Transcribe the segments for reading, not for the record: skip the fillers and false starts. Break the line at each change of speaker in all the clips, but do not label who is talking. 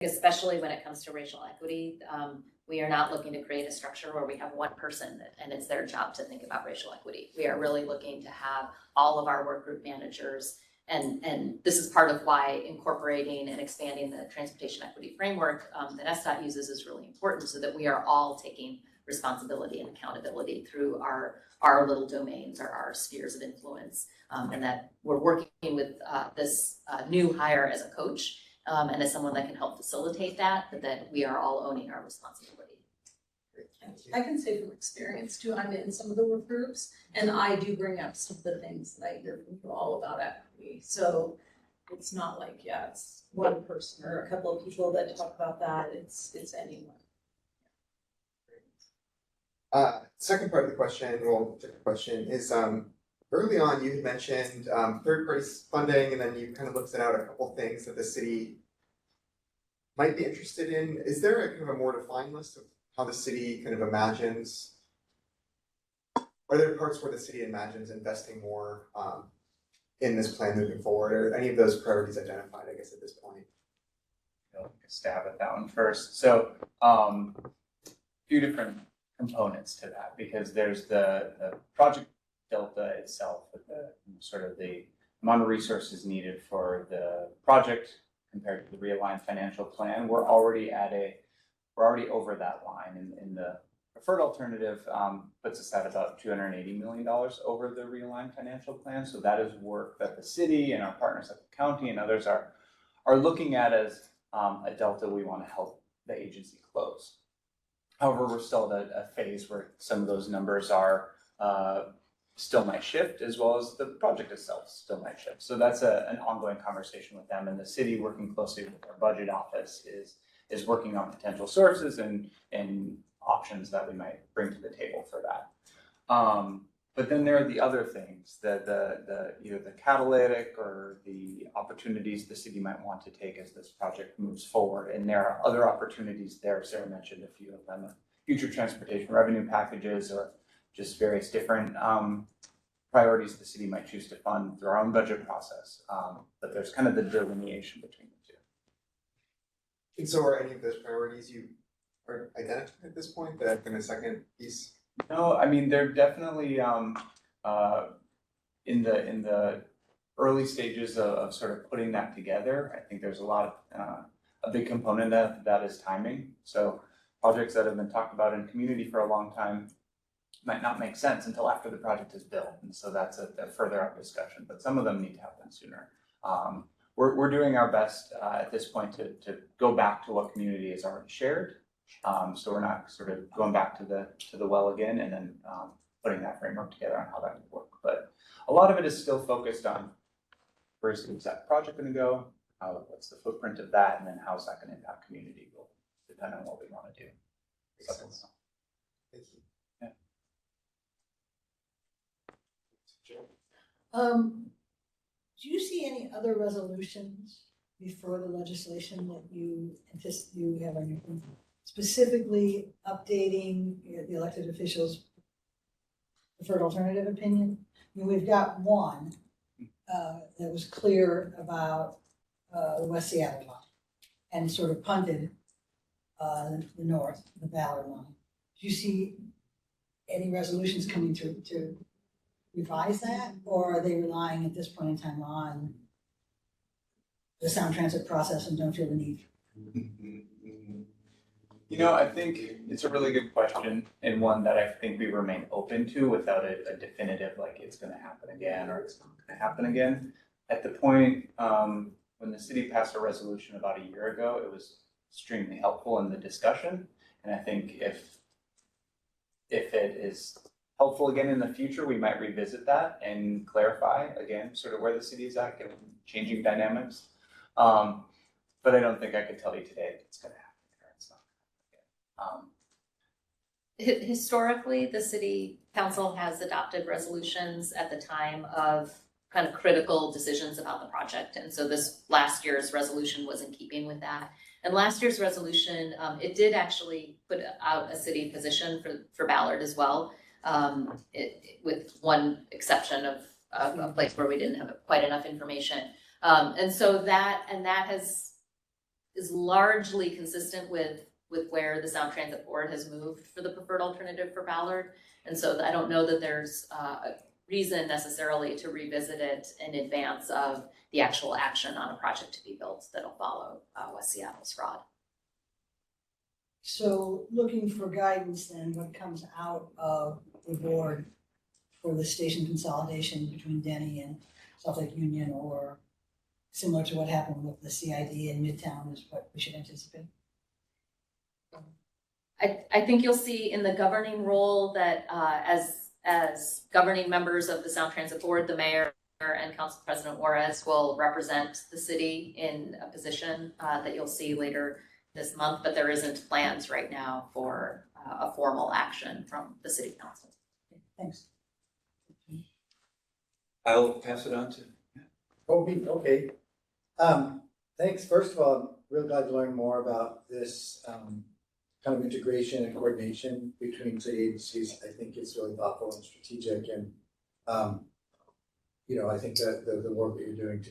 especially when it comes to racial equity, we are not looking to create a structure where we have one person and it's their job to think about racial equity. We are really looking to have all of our work group managers, and this is part of why incorporating and expanding the transportation equity framework that SDOT uses is really important, so that we are all taking responsibility and accountability through our little domains or our spheres of influence, and that we're working with this new hire as a coach and as someone that can help facilitate that, but that we are all owning our responsibility.
I can say from experience too, I'm in some of the work groups and I do bring up some of the things that I hear from you all about equity. So it's not like, yeah, it's one person or a couple of people that talk about that, it's anyone.
Second part of the question, is early on you had mentioned third-party funding, and then you kind of listed out a couple things that the city might be interested in. Is there a kind of a more defined list of how the city kind of imagines? Are there parts where the city imagines investing more in this plan moving forward, or any of those priorities identified, I guess, at this point?
I'll take a stab at that one first. So a few different components to that, because there's the project delta itself, with the sort of the amount of resources needed for the project compared to the realigned financial plan. We're already over that line, in the preferred alternative puts us at about $280 million over the realigned financial plan. So that is work that the city and our partners at the county and others are looking at as a delta we want to help the agency close. However, we're still at a phase where some of those numbers are still might shift, as well as the project itself still might shift. So that's an ongoing conversation with them, and the city, working closely with our budget office, is working on potential sources and options that we might bring to the table for that. But then there are the other things, the either the catalytic or the opportunities the city might want to take as this project moves forward. And there are other opportunities there. Sarah mentioned a few of them: future transportation revenue packages, or just various different priorities the city might choose to fund through our own budget process. But there's kind of the delineation between the two.
And so, are any of those priorities you are identified at this point? That kind of second piece.
No, I mean, they're definitely in the early stages of sort of putting that together. I think there's a big component of that is timing. So projects that have been talked about in community for a long time might not make sense until after the project is built, and so that's a further up discussion. But some of them need to happen sooner. We're doing our best at this point to go back to what community has already shared. So we're not sort of going back to the well again and then putting that framework together on how that would work. But a lot of it is still focused on where's that project going to go, what's the footprint of that, and then how's that going to impact community goal, depending on what we want to do.
Thank you.
Yeah.
Do you see any other resolutions before the legislation that you have on your phone, specifically updating the elected officials' preferred alternative opinion? I mean, we've got one that was clear about the West Seattle line and sort of punted the north, the Ballard line. Do you see any resolutions coming to revise that, or are they relying at this point in time on the Sound Transit process and don't feel the need?
You know, I think it's a really good question, and one that I think we remain open to without a definitive, like it's going to happen again or it's not going to happen again. At the point when the city passed a resolution about a year ago, it was extremely helpful in the discussion, and I think if it is helpful again in the future, we might revisit that and clarify again sort of where the city is at, given changing dynamics. But I don't think I could tell you today that it's going to happen.
Historically, the city council has adopted resolutions at the time of kind of critical decisions about the project. And so this last year's resolution was in keeping with that. And last year's resolution, it did actually put out a city position for Ballard as well, with one exception of a place where we didn't have quite enough information. And so that has is largely consistent with where the Sound Transit Board has moved for the preferred alternative for Ballard. And so I don't know that there's a reason necessarily to revisit it in advance of the actual action on a project to be built that'll follow West Seattle's ROD.
So looking for guidance then, what comes out of the board for the station consolidation between Denny and Salt Lake Union, or similar to what happened with the CID in Midtown, is what we should anticipate?
I think you'll see in the governing role that as governing members of the Sound Transit Board, the mayor and Council President Juarez will represent the city in a position that you'll see later this month, but there isn't plans right now for a formal action from the city council.
Thanks.
I'll pass it on to.
Okay. Thanks. First of all, I'm really glad to learn more about this kind of integration and coordination between city agencies. I think it's really thoughtful and strategic, and I think that the work that you're doing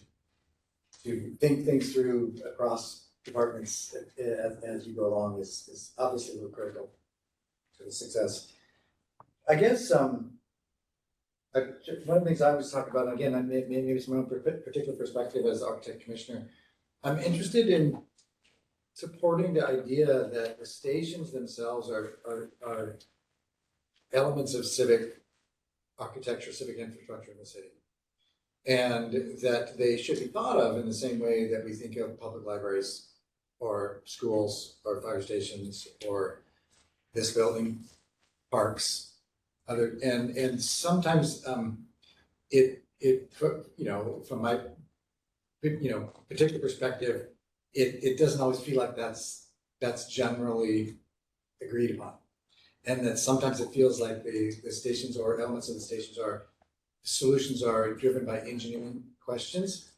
to think things through across departments as you go along is obviously really critical to the success. I guess one of the things I was talking about, again, maybe it's my own particular perspective as architect commissioner, I'm interested in supporting the idea that the stations themselves are elements of civic architecture, civic infrastructure in the city. And that they should be thought of in the same way that we think of public libraries or schools or fire stations or this building, parks, and sometimes it from my particular perspective, it doesn't always feel like that's generally agreed upon, and that sometimes it feels like the stations or elements of the stations solutions are driven by engineering questions,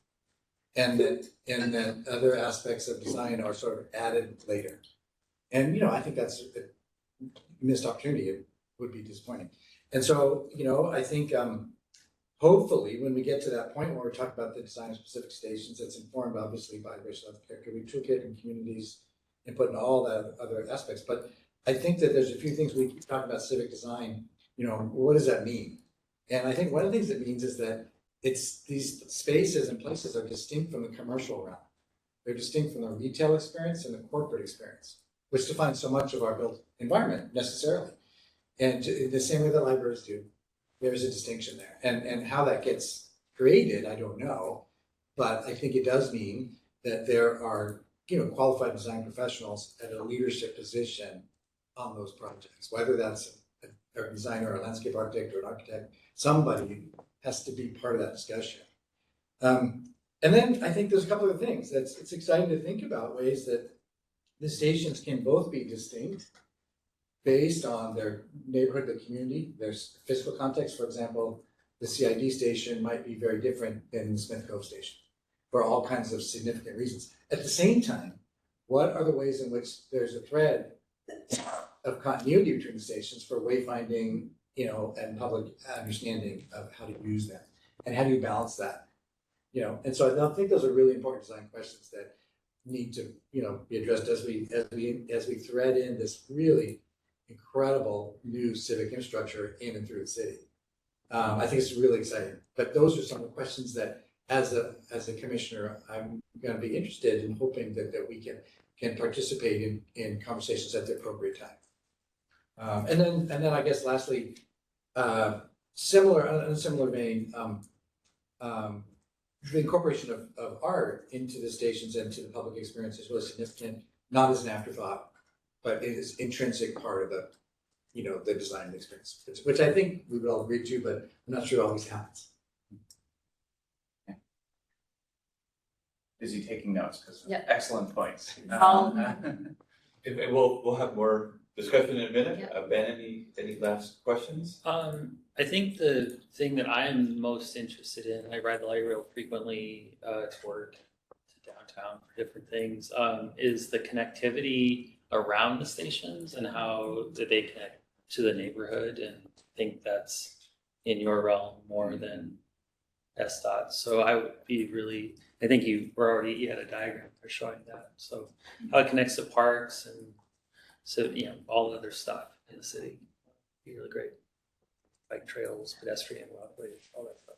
and that other aspects of design are sort of added later. And I think that's a missed opportunity. It would be disappointing. And so I think hopefully when we get to that point where we're talking about the design of specific stations, that's informed obviously by racial equity toolkit and communities input and all that other aspects. But I think that there's a few things we keep talking about civic design. What does that mean? And I think one of the things it means is that these spaces and places are distinct from the commercial realm. They're distinct from the retail experience and the corporate experience, which defines so much of our built environment necessarily. And in the same way that libraries do, there's a distinction there. And how that gets created, I don't know, but I think it does mean that there are qualified design professionals at a leadership position on those projects, whether that's a designer, a landscape architect, or an architect. Somebody has to be part of that discussion. And then I think there's a couple of things. It's exciting to think about ways that the stations can both be distinct based on their neighborhood, the community, their physical context. For example, the CID station might be very different than the Smith Cove station for all kinds of significant reasons. At the same time, what are the ways in which there's a thread of continuity between the stations for wayfinding, and public understanding of how to use them, and how do you balance that, And so I think those are really important design questions that need to, be addressed as we thread in this really incredible new civic infrastructure in and through the city. I think it's really exciting. But those are some of the questions that, as a commissioner, I'm going to be interested in, hoping that we can participate in conversations at the appropriate time. And then I guess lastly, in a similar vein, the incorporation of art into the stations and to the public experience is really significant, not as an afterthought, but it is intrinsic part of the design of the experience, which I think we would all agree to, but I'm not sure it always happens.
Busy taking notes because
Yeah.
excellent points.
And we'll have more discussion in a minute.
Yeah.
Ben, any last questions?
I think the thing that I'm most interested in, I ride the light rail frequently to work, to downtown for different things, is the connectivity around the stations and how do they connect to the neighborhood. And I think that's in your realm more than SDOT. So I would be really, I think you had a diagram for showing that. So how it connects to parks and so, all the other stuff in the city. Be really great. Bike trails, pedestrian walkways, all that stuff.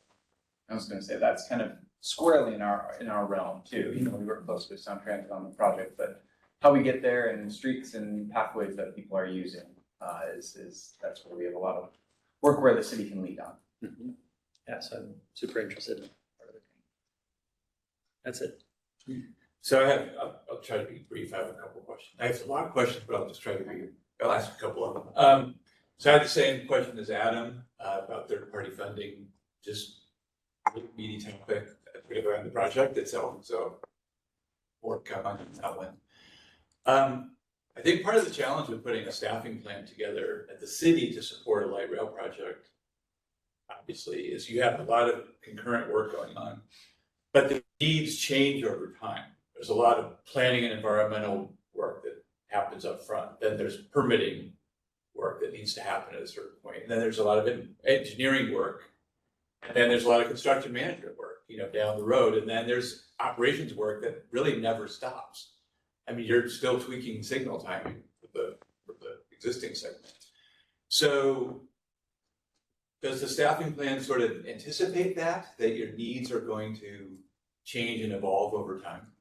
I was gonna say, that's kind of squarely in our realm too. We work closely with Sound Transit on the project, but how we get there and streets and pathways that people are using that's where we have a lot of work where the city can lead on.
Mm-hmm. Yeah, so I'm super interested in part of it. That's it.
So I'll try to be brief. I have a couple of questions. I have a lot of questions, but I'll just try to I'll ask a couple of them. So I had the same question as Adam about third-party funding, just meaty topic, particularly on the project itself. So more to come on that one. I think part of the challenge with putting a staffing plan together at the city to support a light rail project, obviously, is you have a lot of concurrent work going on, but the needs change over time. There's a lot of planning and environmental work that happens up front. Then there's permitting work that needs to happen at a certain point. And then there's a lot of engineering work. And then there's a lot of construction management work, down the road. And then there's operations work that really never stops. I mean, you're still tweaking signal timing for the existing segment. So does the staffing plan sort of anticipate that your needs are going to change and evolve over time?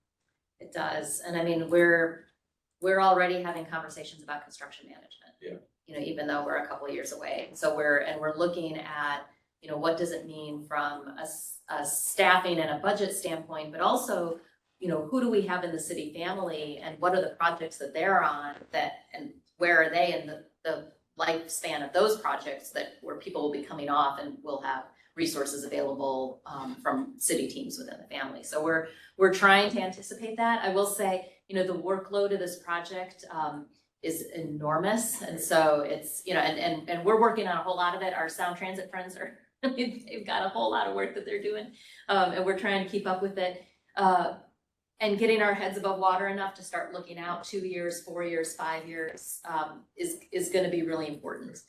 It does, and I mean, we're already having conversations about construction management.
Yeah.
Even though we're a couple of years away. So we're looking at, what does it mean from a staffing and a budget standpoint, but also, who do we have in the city family and what are the projects that they're on and where are they in the lifespan of those projects where people will be coming off and will have resources available from city teams within the family. So we're trying to anticipate that. I will say, the workload of this project is enormous. And so it's, and we're working on a whole lot of it. Our Sound Transit friends they've got a whole lot of work that they're doing. And we're trying to keep up with it. And getting our heads above water enough to start looking out 2 years, 4 years, 5 years is going to be really important.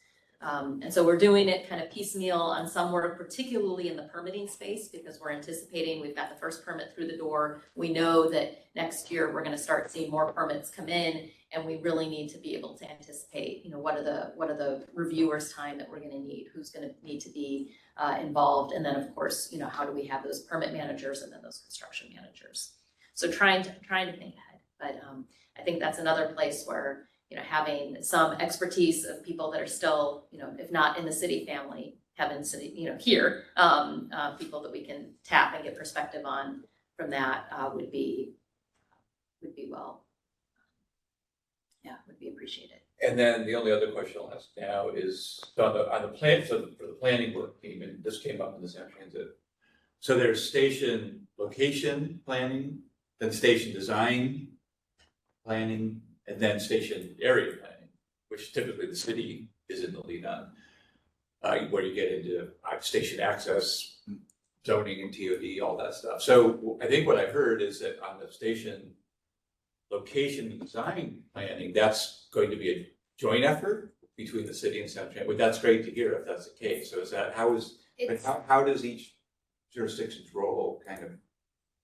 And so we're doing it kind of piecemeal on some work, particularly in the permitting space, because we're anticipating we've got the first permit through the door. We know that next year we're going to start seeing more permits come in, and we really need to be able to anticipate, what are the reviewers' time that we're going to need, who's going to need to be involved, and then of course, how do we have those permit managers and then those construction managers. So trying to think ahead, but I think that's another place where having some expertise of people that are still if not in the city family, having city here people that we can tap and get perspective on from that would be would be appreciated.
And then the only other question I'll ask now is on the plan for the planning work team, and this came up in the Sound Transit. So there's station location planning, then station design planning, and then station area planning, which typically the city is in the lead on, where you get into station access, zoning and TOD, all that stuff. So I think what I heard is that on the station location and design planning, that's going to be a joint effort between the city and Sound Transit. But that's great to hear if that's the case. So is that how does each jurisdiction's role kind of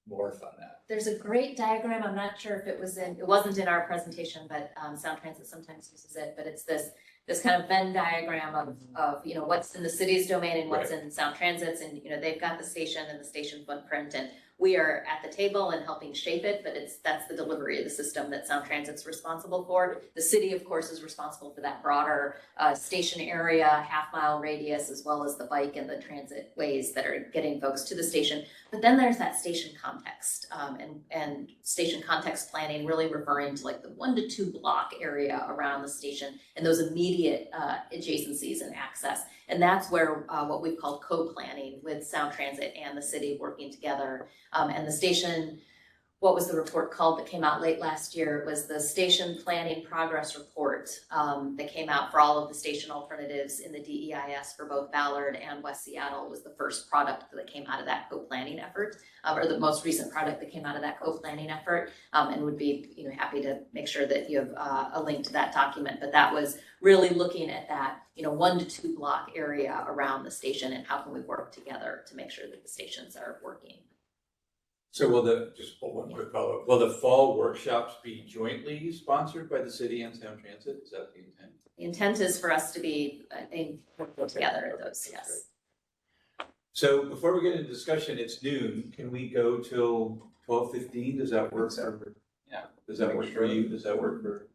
morph on that?
There's a great diagram. I'm not sure if it wasn't in our presentation, but Sound Transit sometimes uses it. But it's this kind of Venn diagram of what's in the city's domain and what's in Sound Transit's, and they've got the station and the station footprint, and we are at the table and helping shape it, but that's the delivery of the system that Sound Transit's responsible for. The city, of course, is responsible for that broader station area, half-mile radius, as well as the bike and the transit ways that are getting folks to the station. But then there's that station context, and station context planning, really referring to like the 1 to 2 block area around the station and those immediate adjacencies and access. And that's where what we've called co-planning with Sound Transit and the city working together. And the station what was the report called that came out late last year? It was the Station Planning Progress Report that came out for all of the station alternatives in the DEIS for both Ballard and West Seattle. It was the first product that came out of that co-planning effort, or the most recent product that came out of that co-planning effort, and would be happy to make sure that you have a link to that document. But that was really looking at that 1 to 2 block area around the station and how can we work together to make sure that the stations are working.
So just one quick follow-up, will the fall workshops be jointly sponsored by the city and Sound Transit? Is that the intent?
The intent is for us to be working together at those, yes.
So before we get into discussion, it's noon, can we go till 12:15? Does that work?
Yeah.
Does that work for you? Does that work for,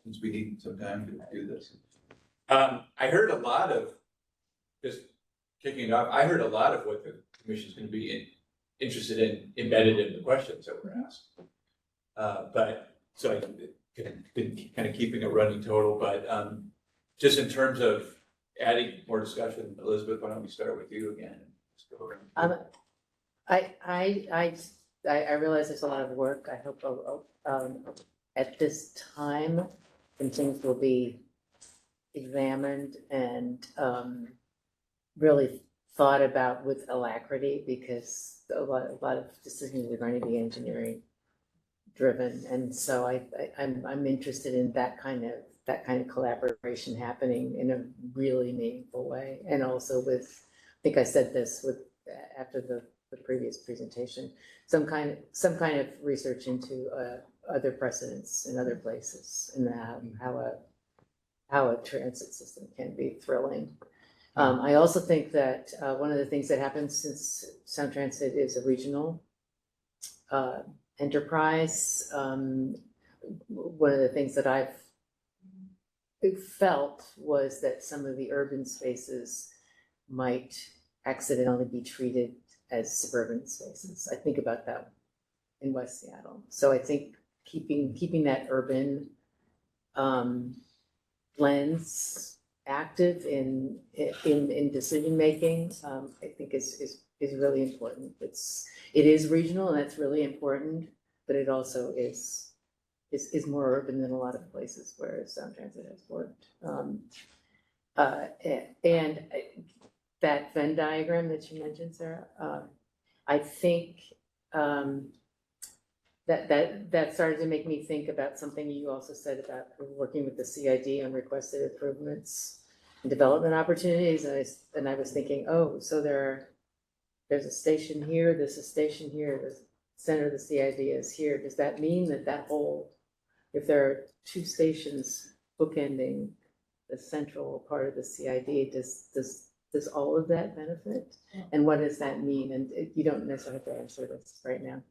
since we need some time to do this? I heard a lot of, just kicking it off, I heard a lot of what the commission's gonna be interested in embedded in the questions that were asked. But, so I've been kind of keeping a running total, but just in terms of adding more discussion, Elizabeth, why don't we start with you again? Let's go around.
I realize there's a lot of work. I hope at this time, and things will be examined and really thought about with alacrity, because a lot of decisions are going to be engineering driven, and so I'm interested in that kind of collaboration happening in a really meaningful way, and also with, I think I said this after the previous presentation, some kind of research into other precedents in other places, and how a transit system can be thrilling. I also think that one of the things that happens, since Sound Transit is a regional enterprise, one of the things that I've felt was that some of the urban spaces might accidentally be treated as suburban spaces. I think about that in West Seattle. So I think keeping that urban lens active in decision making, I think is really important. It is regional, and that's really important, but it also is more urban than a lot of places where Sound Transit has worked. And that Venn diagram that you mentioned, Sarah, I think that started to make me think about something you also said about working with the CID on requested improvements and development opportunities. And I was thinking, oh, so there's a station here, there's a station here, the center of the CID is here. Does that mean that whole, if there are 2 stations bookending the central part of the CID, does all of that benefit? And what does that mean? And you don't necessarily have to answer this right now.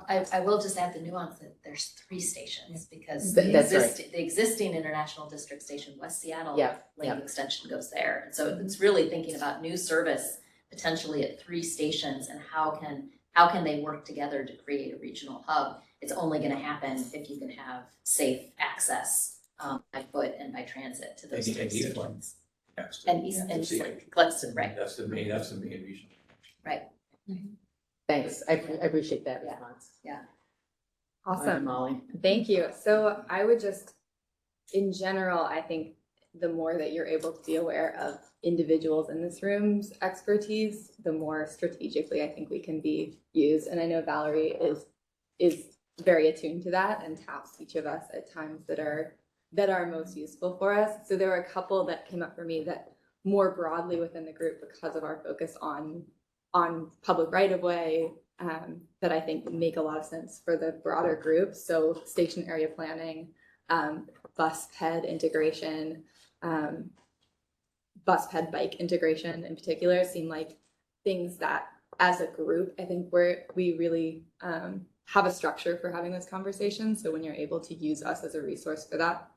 I will just add the nuance that there's 3 stations, because
That's right.
the existing International District Station, West Seattle link extension goes there. And so it's really thinking about new service potentially at 3 stations, and how can they work together to create a regional hub. It's only going to happen if you can have safe access by foot and by transit to those 3 stations. And east and Gladstone, right?
That's the main reason.
Right.
Thanks. I appreciate that response.
Awesome.
Molly.
Thank you. So I would just, in general, I think the more that you're able to be aware of individuals in this room's expertise, the more strategically I think we can be used. And I know Valerie is very attuned to that and taps each of us at times that are most useful for us. So there were a couple that came up for me that more broadly within the group, because of our focus on public right-of-way, that I think make a lot of sense for the broader group. So station area planning, bus ped integration, bus ped bike integration in particular seem like things that as a group, I think we really have a structure for having this conversation. So when you're able to use us as a resource for that,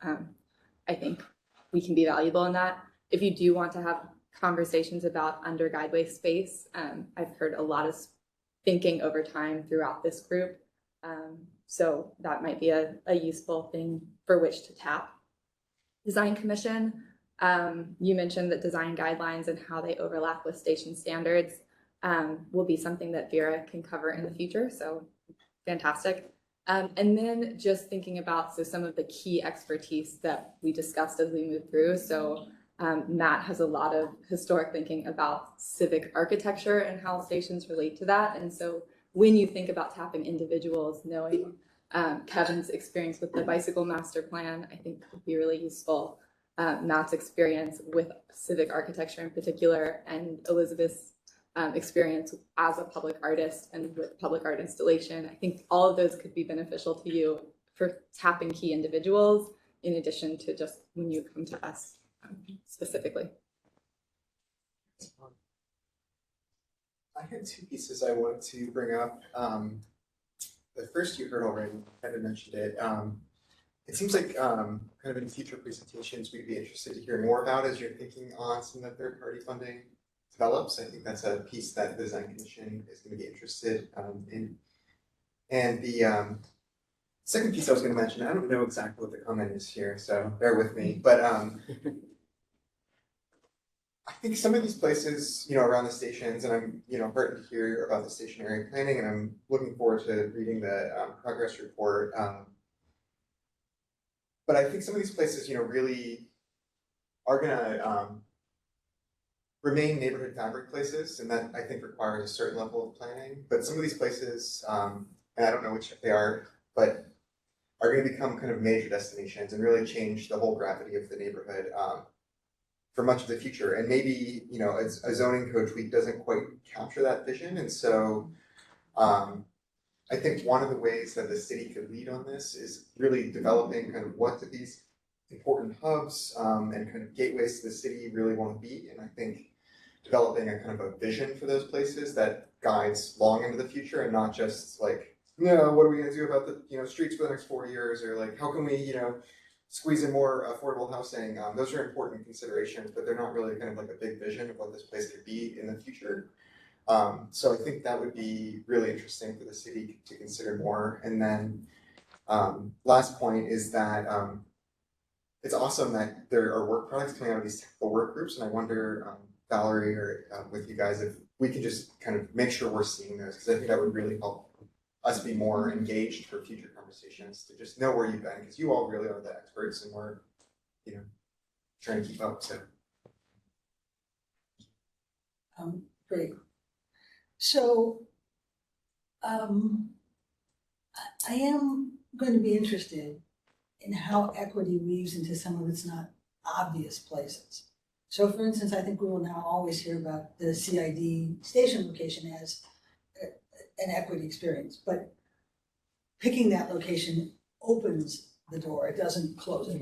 I think we can be valuable in that. If you do want to have conversations about under guideway space, I've heard a lot of thinking over time throughout this group. So that might be a useful thing for which to tap. Design Commission, you mentioned that design guidelines and how they overlap with station standards. will be something that Vera can cover in the future. So fantastic. And then just thinking about some of the key expertise that we discussed as we moved through. So Matt has a lot of historic thinking about civic architecture and how stations relate to that. And so when you think about tapping individuals, knowing Kevin's experience with the bicycle master plan, I think would be really useful. Matt's experience with civic architecture in particular, and Elizabeth's experience as a public artist and with public art installation. I think all of those could be beneficial to you for tapping key individuals in addition to just when you come to us specifically.
I had two pieces I wanted to bring up. The first you heard already, I had mentioned it. It seems like kind of in future presentations, we'd be interested to hear more about as you're thinking on some of the third-party funding develops. I think that's a piece that the Design Commission is going to be interested in. And the second piece I was going to mention, I don't know exactly what the comment is here, so bear with me. But I think some of these places, around the stations, and I'm, heartened to hear about the stationary planning, and I'm looking forward to reading the progress report. But I think some of these places, really are gonna remain neighborhood fabric places, and that I think requires a certain level of planning. But some of these places, and I don't know which they are, but are going to become kind of major destinations and really change the whole gravity of the neighborhood for much of the future. And maybe, a zoning code tweak doesn't quite capture that vision. And so I think one of the ways that the city could lead on this is really developing kind of what these important hubs and kind of gateways to the city really want to be. And I think developing a kind of a vision for those places that guides long into the future, and not just like, what are we going to do about the streets for the next 4 years, or like how can we squeeze in more affordable housing. Those are important considerations, but they're not really kind of like a big vision of what this place could be in the future. So I think that would be really interesting for the city to consider more. And then last point is that it's awesome that there are work products coming out of these technical work groups, and I wonder, Valerie, or with you guys, if we could just kind of make sure we're seeing those, because I think that would really help us be more engaged for future conversations, to just know where you've been, because you all really are the experts, and we're, trying to keep up. So,
Great. So, I am going to be interested in how equity weaves into some of its not obvious places. So, for instance, I think we will now always hear about the CID station location as an equity experience, but picking that location opens the door, it doesn't close it.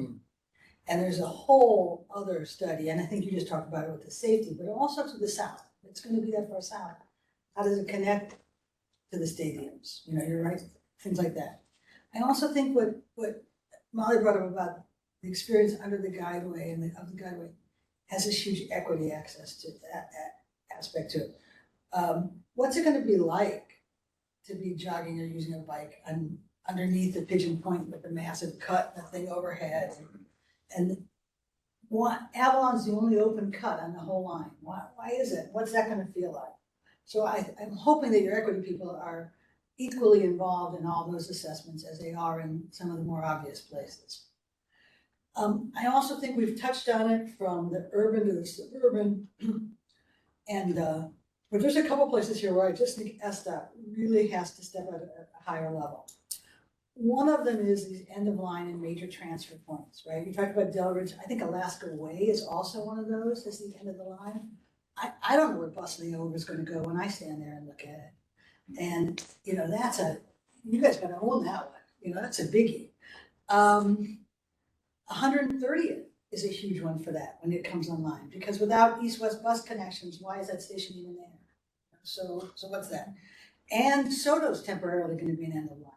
And there's a whole other study, and I think you just talked about it with the safety, but also to the south. It's going to be that far south. How does it connect to the stadiums? You're right, things like that. I also think what Molly brought up about the experience under the guideway and of the guideway has this huge equity access to that aspect to it. What's it going to be like to be jogging or using a bike underneath the Pigeon Point with the massive cut and the thing overhead? And Avalon's the only open cut on the whole line. Why is it? What's that going to feel like? So I'm hoping that your equity people are equally involved in all those assessments as they are in some of the more obvious places. I also think we've touched on it from the urban to the suburban, and but there's a couple places here where I just think SDOT really has to step at a higher level. One of them is these end of line and major transfer points, right? You talked about Delridge. I think Alaska Way is also one of those as the end of the line. I don't know where Bus Layover is going to go when I stand there and look at it. And, you guys got to own that one. That's a biggie. 130th is a huge one for that when it comes online, because without east-west bus connections, why is that station even there? So what's that? And Soto's temporarily going to be an end of line,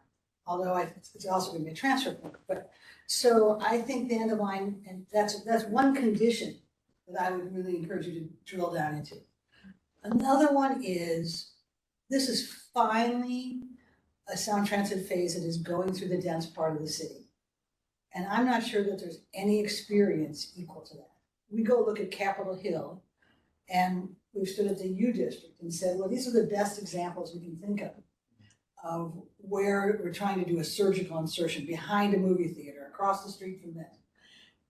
although it's also going to be a transfer point. But so I think the end of line, and that's one condition that I would really encourage you to drill down into. Another one is, this is finally a sound transit phase that is going through the dense part of the city. And I'm not sure that there's any experience equal to that. We go look at Capitol Hill, and we've stood at the U District and said, well, these are the best examples we can think of where we're trying to do a surgical insertion behind a movie theater, across the street from it.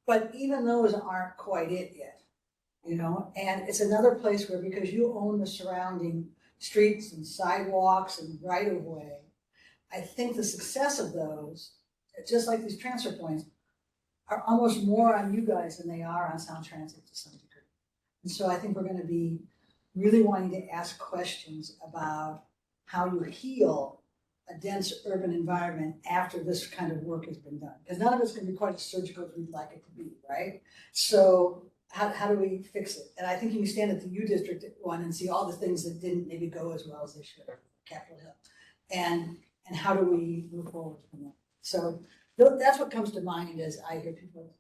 But even those aren't quite it yet, you know? And it's another place where, because you own the surrounding streets and sidewalks and right of way, I think the success of those, just like these transfer points, are almost more on you guys than they are on Sound Transit to some degree. And so I think we're gonna be really wanting to ask questions about how you heal a dense urban environment after this kind of work has been done. Because none of it's gonna be quite as surgical as we'd like it to be, right? So how do we fix it? And I think you can stand at the U District one and see all the things that didn't maybe go as well as they should, Capitol Hill. And how do we move forward from that? So that's what comes to mind as I hear people,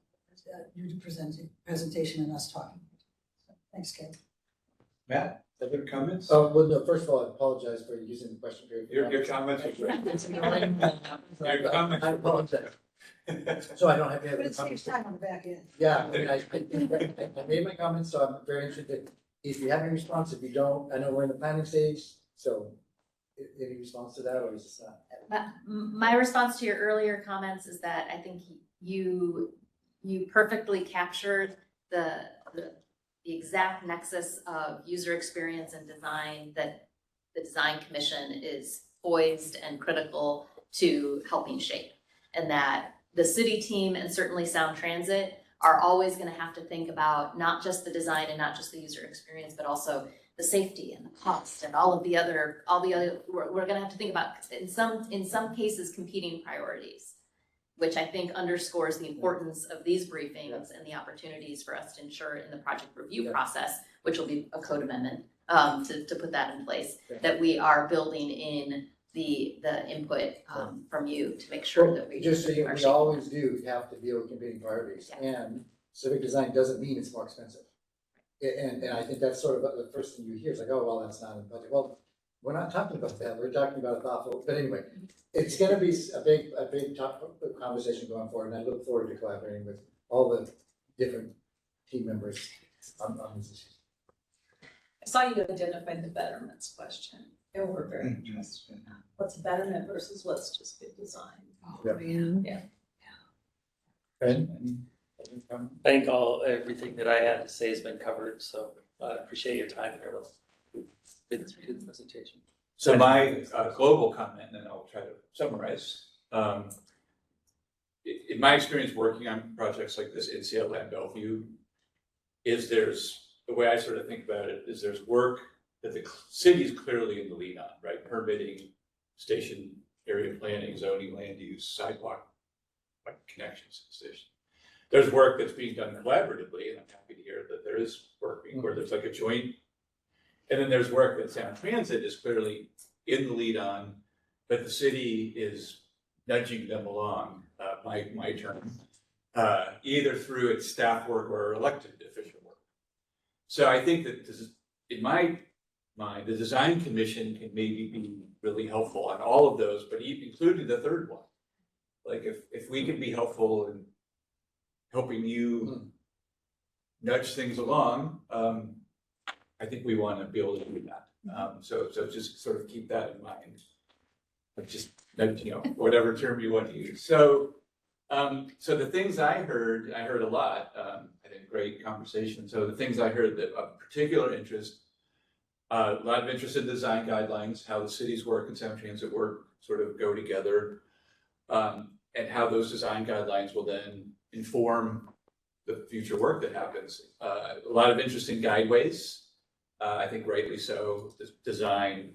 you do presentation and us talking. So, thanks, Kate.
Matt, other comments?
Oh, well, no, first of all, I apologize for using the question period.
Your comments are great. Your comments
I
are
apologize. So I don't have to have
But
any
it saves
comments.
time on the back end.
Yeah, I mean, I made my comments, so I'm very interested. If you have any response, if you don't, I know we're in the planning stage, so any response to that, or is this not?
My response to your earlier comments is that I think you perfectly captured the exact nexus of user experience and design that the design commission is poised and critical to helping shape. And that the city team and certainly Sound Transit are always gonna have to think about not just the design and not just the user experience, but also the safety and the cost and all the other, we're gonna have to think about, in some cases, competing priorities, which I think underscores the importance of these briefings and the opportunities for us to ensure in the project review process, which will be a code amendment, to put that in place, that we are building in the input from you to make sure that we
Just so you,
are
we
shaping
always do have to deal with competing priorities,
Yeah.
and civic design doesn't mean it's more expensive. And I think that's sort of the first thing you hear, is like, oh, well, that's not in the budget. Well, we're not talking about that, we're talking about a thoughtful, but anyway, it's gonna be a big topic conversation going forward, and I look forward to collaborating with all the different team members on these issues.
I saw you identified the betterments question, and we're very interested in that. What's betterment versus what's just good design?
Ben, any comments?
I think everything that I had to say has been covered, so I appreciate your time here. Good presentation.
So my global comment, and then I'll try to summarize. In my experience working on projects like this in Seattle and Bellevue, the way I sort of think about it is there's work that the city is clearly in the lead on, right? Permitting, station area planning, zoning, land use, sidewalk, like connections to the station. There's work that's being done collaboratively, and I'm happy to hear that there is work where there's like a joint. And then there's work that Sound Transit is clearly in the lead on, but the city is nudging them along, my term, either through its staff work or elected official work. So I think that this is, in my mind, the design commission can maybe be really helpful on all of those, but even including the third one. Like if we can be helpful in helping you nudge things along, I think we want to be able to do that. So just sort of keep that in mind. Like just, whatever term you want to use. So the things I heard a lot. I think great conversation. So the things I heard that of particular interest, a lot of interest in design guidelines, how the cities work and Sound Transit work sort of go together, and how those design guidelines will then inform the future work that happens. A lot of interest in guideways. I think rightly so. Design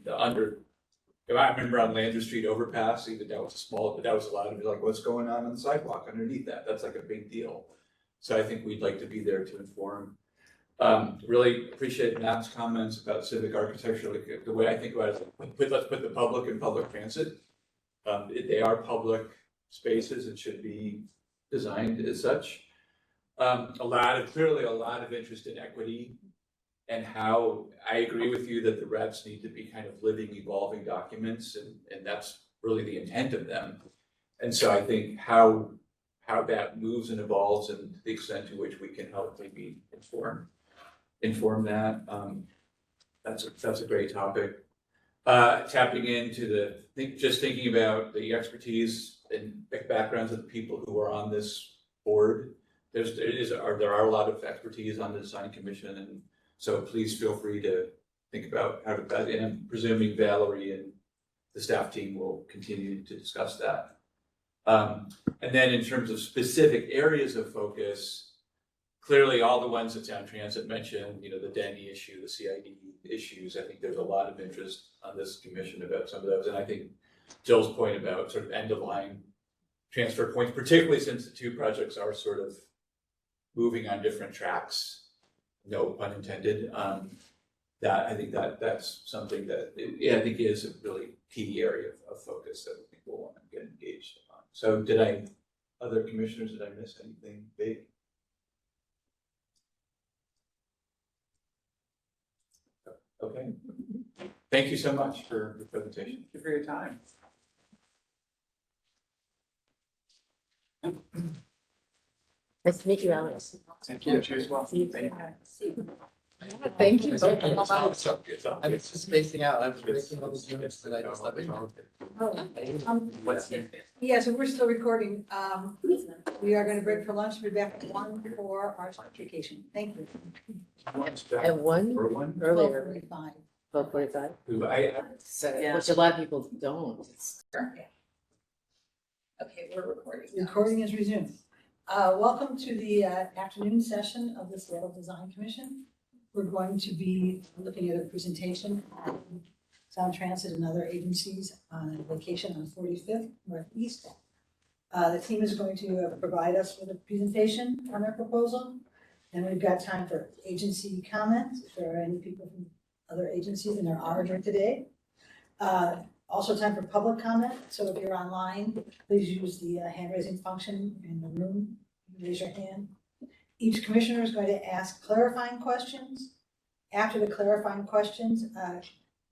I remember on Landry Street overpass, even that was small, but that was a lot of it, like what's going on the sidewalk underneath that. That's like a big deal. So I think we'd like to be there to inform. Really appreciate Matt's comments about civic architecture. Like the way I think about it, let's put the public in public transit. They are public spaces and should be designed as such. Clearly a lot of interest in equity, and how I agree with you that the reps need to be kind of living, evolving documents, and that's really the intent of them. And so I think how that moves and evolves, and the extent to which we can help maybe inform that. That's a great topic. Tapping into just thinking about the expertise and backgrounds of the people who are on this board. There are a lot of expertise on the design commission, and so please feel free to think about how to, and I'm presuming Valerie and the staff team will continue to discuss that. And then in terms of specific areas of focus, clearly all the ones that Sound Transit mentioned, the Denny issue, the CID issues, I think there's a lot of interest on this commission about some of those. And I think Jill's point about sort of end of line transfer points, particularly since the two projects are sort of moving on different tracks, no pun intended, that I think that's something that I think is a really key area of focus that people want to get engaged on. So other commissioners, did I miss anything big? Okay. Thank you so much for the presentation. Thank you for your time.
Nice to meet you, Alex.
Thank you. Cheers. Well, thank you.
Thank you.
I was just spacing out, I was breaking all those units that I just left.
Yeah, so we're still recording. We are gonna break for lunch, we'll be back at 1 for our vacation. Thank you.
At one earlier,
12:45.
12:45, which a lot of people don't.
Okay, we're recording.
Recording is resumed. Welcome to the afternoon session of the Seattle Design Commission. We're going to be looking at a presentation on Sound Transit and other agencies on vacation on 45th Northeast. The team is going to provide us with a presentation on their proposal. And we've got time for agency comments, if there are any people from other agencies, and there are during today. Also time for public comment, so if you're online, please use the hand raising function in the room, raise your hand. Each commissioner is going to ask clarifying questions. After the clarifying questions,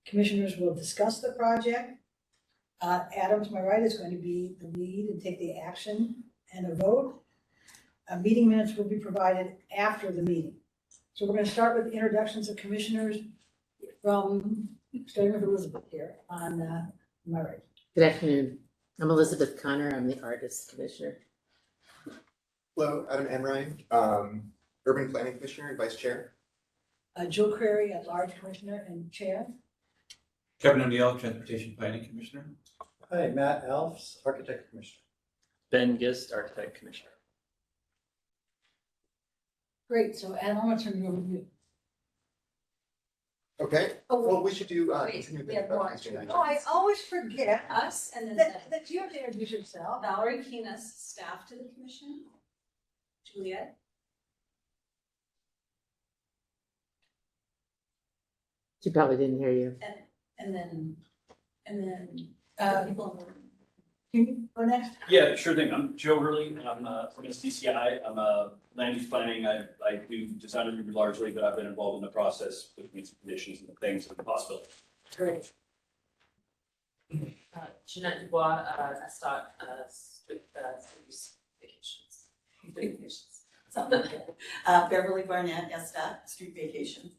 commissioners will discuss the project. Adam, to my right, is going to be the lead and take the action and a vote. Meeting minutes will be provided after the meeting. So we're going to start with the introductions of commissioners starting with Elizabeth here on my right.
Good afternoon. I'm Elizabeth Connor. I'm the Artist Commissioner.
Hello, Adam Emrine, Urban Planning Commissioner and Vice Chair.
Jill Crary, at large Commissioner and Chair.
Kevin O'Neill, Transportation Planning Commissioner.
Hi, Matt Alfs, Architect Commissioner.
Ben Gist, Architect Commissioner.
Great, so Adam, I'm gonna turn it over to you.
Okay,
Oh,
well, we should do,
wait,
continue
we
the
have more.
introductions.
Oh, I always forget
Us and then
that you have to introduce yourself.
Valerie Keenest, staff to the commission. Juliet.
She probably didn't hear you.
And then people in the room.
Can you go next?
Yeah, sure thing. I'm Joe Hurley. I'm from SDCI. I'm a land use planning. I do design review largely, but I've been involved in the process with these conditions and things and the possibilities.
Great.
Jeanette Dubois, SDOT, street vacations. Beverly Barnett, SDOT, street vacations.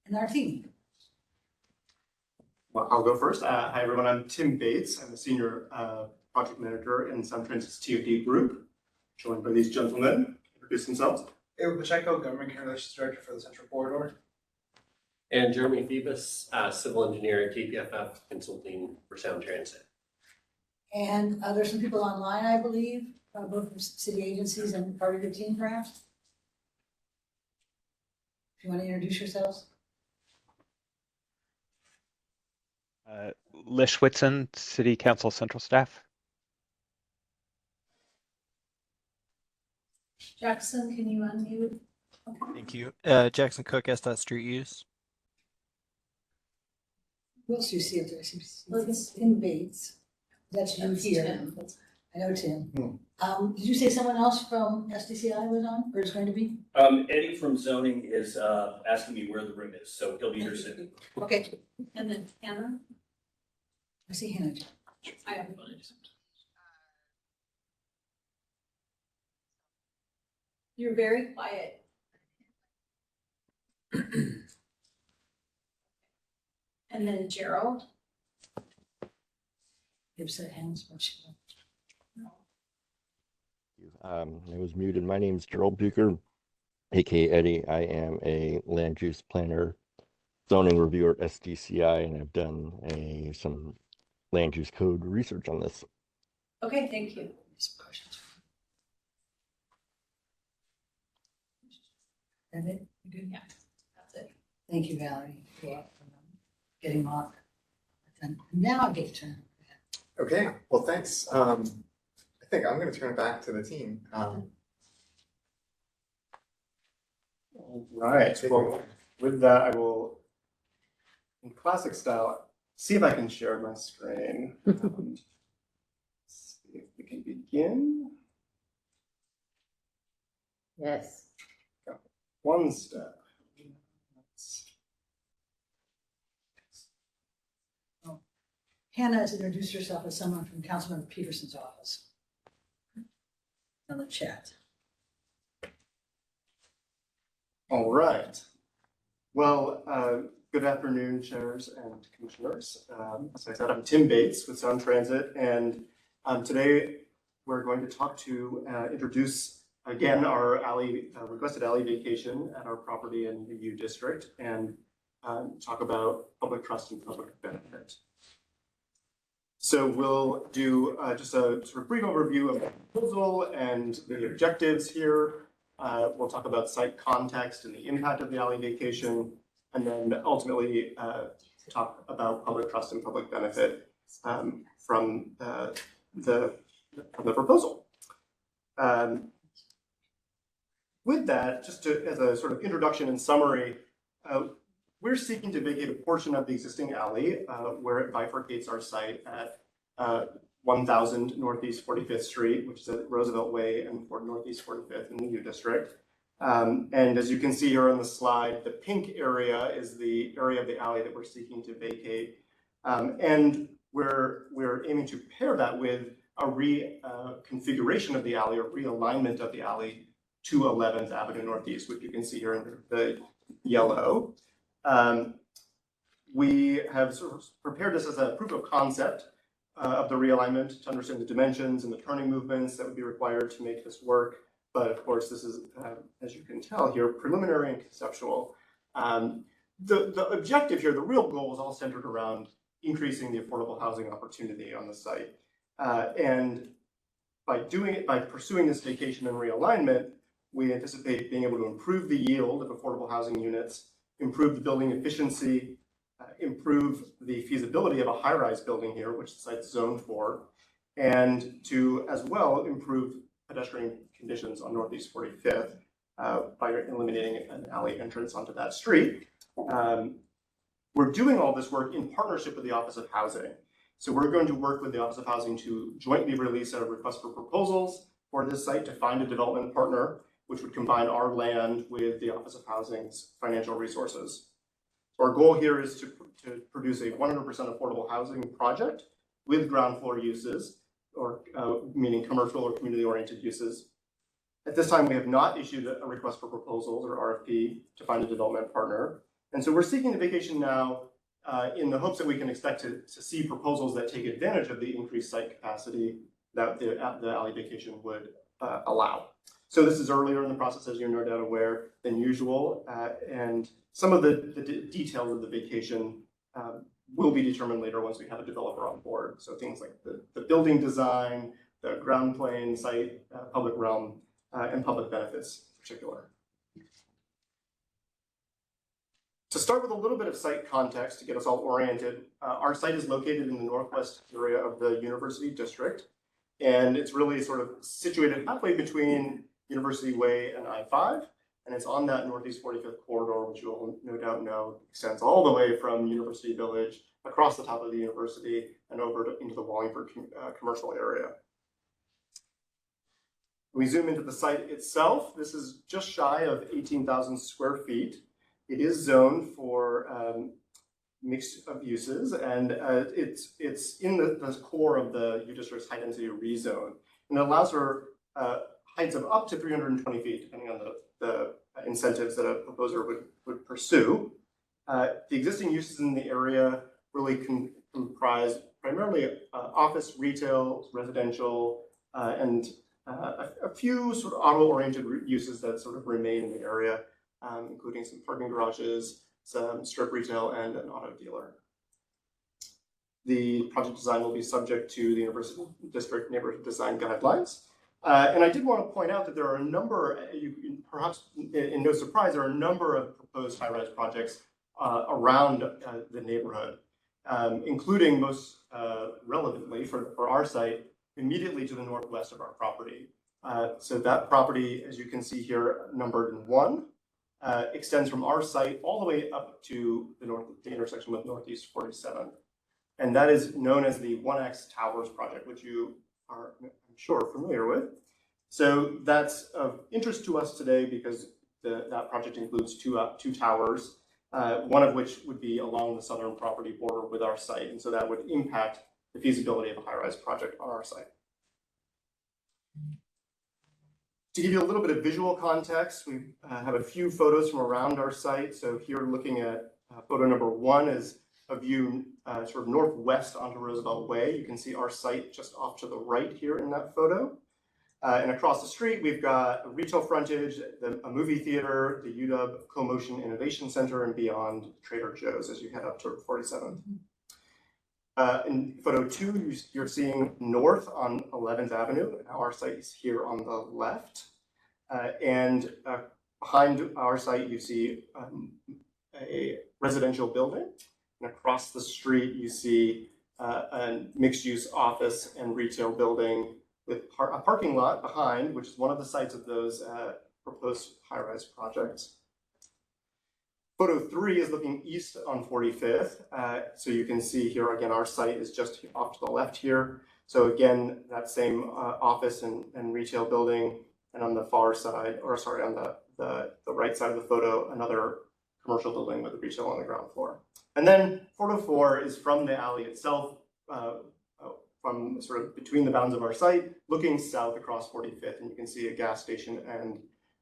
And our team.
Well, I'll go first. Hi, everyone. I'm Tim Bates. I'm a senior project manager in Sound Transit's TOD group, joined by these gentlemen. Introduce themselves.
Eric Pacheco, Government Communications Director for the Central Corridor.
And Jeremy Phoebus, civil engineer at KPFF Consulting for Sound Transit.
And there's some people online, I believe, both from city agencies and part of your team perhaps. If you want to introduce yourselves.
Lish Whitson, City Council Central Staff.
Jackson, can you unmute?
Thank you. Jackson Cook, SDOT Street Use.
Who else do you see up there? It's Tim Bates. That's you here.
Tim.
I know Tim. Did you say someone else from SDCI was on, or is going to be?
Eddie from zoning is asking me where the room is, so he'll be here soon.
Okay.
And then Hannah.
I see Hannah.
I have. You're very quiet. And then Gerald.
Gives the hands when she.
I was muted. My name is Gerald Bucher, aka Eddie. I am a land use planner, zoning reviewer at SDCI, and I've done some land use code research on this.
Okay, thank you.
Some questions. That it? You good?
Yeah, that's it.
Thank you, Valerie, for getting off. And now I get to turn.
Okay, well, thanks. I think I'm gonna turn it back to the team.
Right, well, with that, I will, in classic style, see if I can share my screen. See if we can begin.
Yes.
One step.
Hannah has introduced herself as someone from Councilman Peterson's office. On the chat.
All right. Well, good afternoon, chairs and commissioners. As I said, I'm Tim Bates with Sound Transit, and today we're going to introduce again our alley, requested alley vacation at our property in the U District, and talk about public trust and public benefit. So we'll do just a sort of brief overview of the proposal and the objectives here. We'll talk about site context and the impact of the alley vacation, and then ultimately talk about public trust and public benefit from the proposal. With that, just as a sort of introduction and summary, we're seeking to vacate a portion of the existing alley where it bifurcates our site at 1000 Northeast 45th Street, which is at Roosevelt Way and Northeast 45th in the U District. And as you can see here on the slide, the pink area is the area of the alley that we're seeking to vacate. And we're aiming to pair that with a reconfiguration of the alley or realignment of the alley to 11th Avenue Northeast, which you can see here in the yellow. We have sort of prepared this as a proof of concept of the realignment to understand the dimensions and the turning movements that would be required to make this work. But of course, this is, as you can tell here, preliminary and conceptual. The objective here, the real goal is all centered around increasing the affordable housing opportunity on the site. And by pursuing this vacation and realignment, we anticipate being able to improve the yield of affordable housing units, improve the building efficiency, improve the feasibility of a high-rise building here, which the site's zoned for, and to as well improve pedestrian conditions on Northeast 45th by eliminating an alley entrance onto that street. We're doing all this work in partnership with the Office of Housing. So we're going to work with the Office of Housing to jointly release a request for proposals for this site to find a development partner, which would combine our land with the Office of Housing's financial resources. So our goal here is to produce a 100% affordable housing project with ground floor uses, or meaning commercial or community-oriented uses. At this time, we have not issued a request for proposals or RFP to find a development partner. And so we're seeking the vacation now in the hopes that we can expect to see proposals that take advantage of the increased site capacity that the alley vacation would allow. So this is earlier in the process, as you're no doubt aware, than usual, and some of the details of the vacation will be determined later once we have a developer on board. So things like the building design, the ground plane, site, public realm, and public benefits in particular. To start with a little bit of site context to get us all oriented, our site is located in the northwest area of the University District, and it's really sort of situated halfway between University Way and I-5, and it's on that Northeast 45th corridor, which you all no doubt know extends all the way from University Village across the top of the university and over into the Wallingford commercial area. We zoom into the site itself. This is just shy of 18,000 square feet. It is zoned for mix of uses, and it's in the core of the U District's high density rezone, and it allows for heights of up to 320 feet, depending on the incentives that a proposer would pursue. The existing uses in the area really comprise primarily office, retail, residential, and a few sort of auto-oriented uses that sort of remain in the area, including some parking garages, some strip retail, and an auto dealer. The project design will be subject to the University District Neighborhood Design Guidelines. And I did want to point out that there are a number, perhaps in no surprise, there are a number of proposed high-rise projects around the neighborhood, including most relevantly for our site, immediately to the northwest of our property. So that property, as you can see here, numbered in 1, extends from our site all the way up to the intersection with Northeast 47. And that is known as the 1X Towers project, which you are, I'm sure, familiar with. So that's of interest to us today because that project includes two towers, one of which would be along the southern property border with our site. And so that would impact the feasibility of a high-rise project on our site. To give you a little bit of visual context, we have a few photos from around our site. So here looking at photo number 1 is a view sort of northwest onto Roosevelt Way. You can see our site just off to the right here in that photo. And across the street, we've got a retail frontage, a movie theater, the UW Co-Motion Innovation Center, and beyond Trader Joe's as you head up to 47th. In photo 2, you're seeing north on 11th Avenue. Our site is here on the left. And behind our site, you see a residential building. And across the street, you see a mixed-use office and retail building with a parking lot behind, which is one of the sites of those proposed high-rise projects. Photo 3 is looking east on 45th. So you can see here, again, our site is just off to the left here. So again, that same office and retail building, and on the far side, or sorry, on the right side of the photo, another commercial building with retail on the ground floor. And then photo 4 is from the alley itself, from sort of between the bounds of our site, looking south across 45th, and you can see a gas station and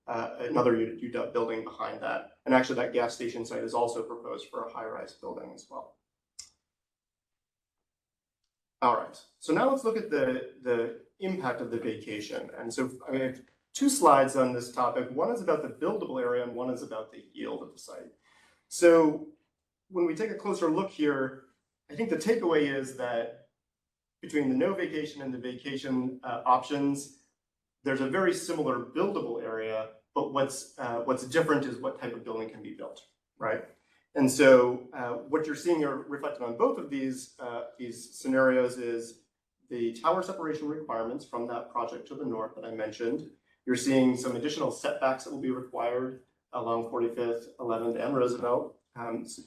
another UW building behind that. And actually that gas station site is also proposed for a high-rise building as well. All right, so now let's look at the impact of the vacation. And so I have 2 slides on this topic. One is about the buildable area and one is about the yield of the site. So when we take a closer look here, I think the takeaway is that between the no vacation and the vacation options, there's a very similar buildable area, but what's different is what type of building can be built, right? And so what you're seeing here reflected on both of these scenarios is the tower separation requirements from that project to the north that I mentioned. You're seeing some additional setbacks that will be required along 45th, 11th, and Roosevelt.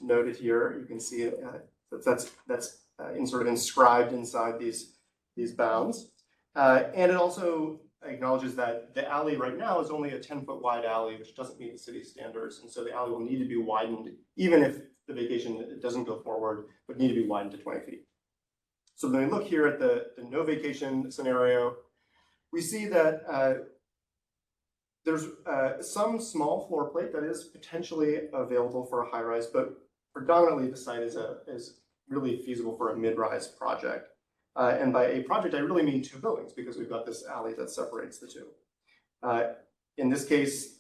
Noted here, you can see that's sort of inscribed inside these bounds. And it also acknowledges that the alley right now is only a 10-foot wide alley, which doesn't meet the city standards. And so the alley will need to be widened, even if the vacation doesn't go forward, but need to be widened to 20 feet. So when we look here at the no vacation scenario, we see that there's some small floor plate that is potentially available for a high-rise, but predominantly the site is really feasible for a mid-rise project. And by a project, I really mean 2 buildings because we've got this alley that separates the 2. In this case,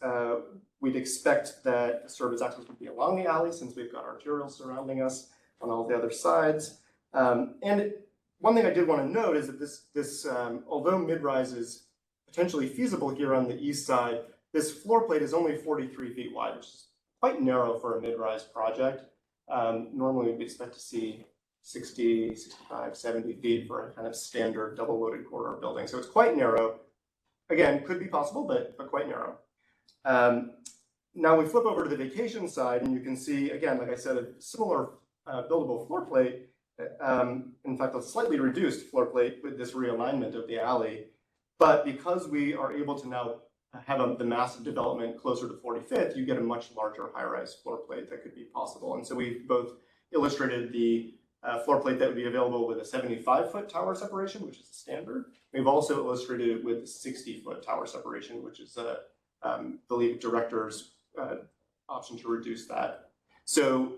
we'd expect that the service access would be along the alley since we've got arterials surrounding us on all the other sides. And one thing I did want to note is that this although mid-rise is potentially feasible here on the east side, this floor plate is only 43 feet wide, which is quite narrow for a mid-rise project. Normally we'd expect to see 60, 65, 70 feet for a kind of standard double-loaded corridor building. So it's quite narrow. Again, could be possible, but quite narrow. Now we flip over to the vacation side, and you can see, again, like I said, a similar buildable floor plate. In fact, a slightly reduced floor plate with this realignment of the alley. But because we are able to now have the massive development closer to 45th, you get a much larger high-rise floor plate that could be possible. And so we've both illustrated the floor plate that would be available with a 75-foot tower separation, which is a standard. We've also illustrated it with 60-foot tower separation, which is the lead director's option to reduce that. So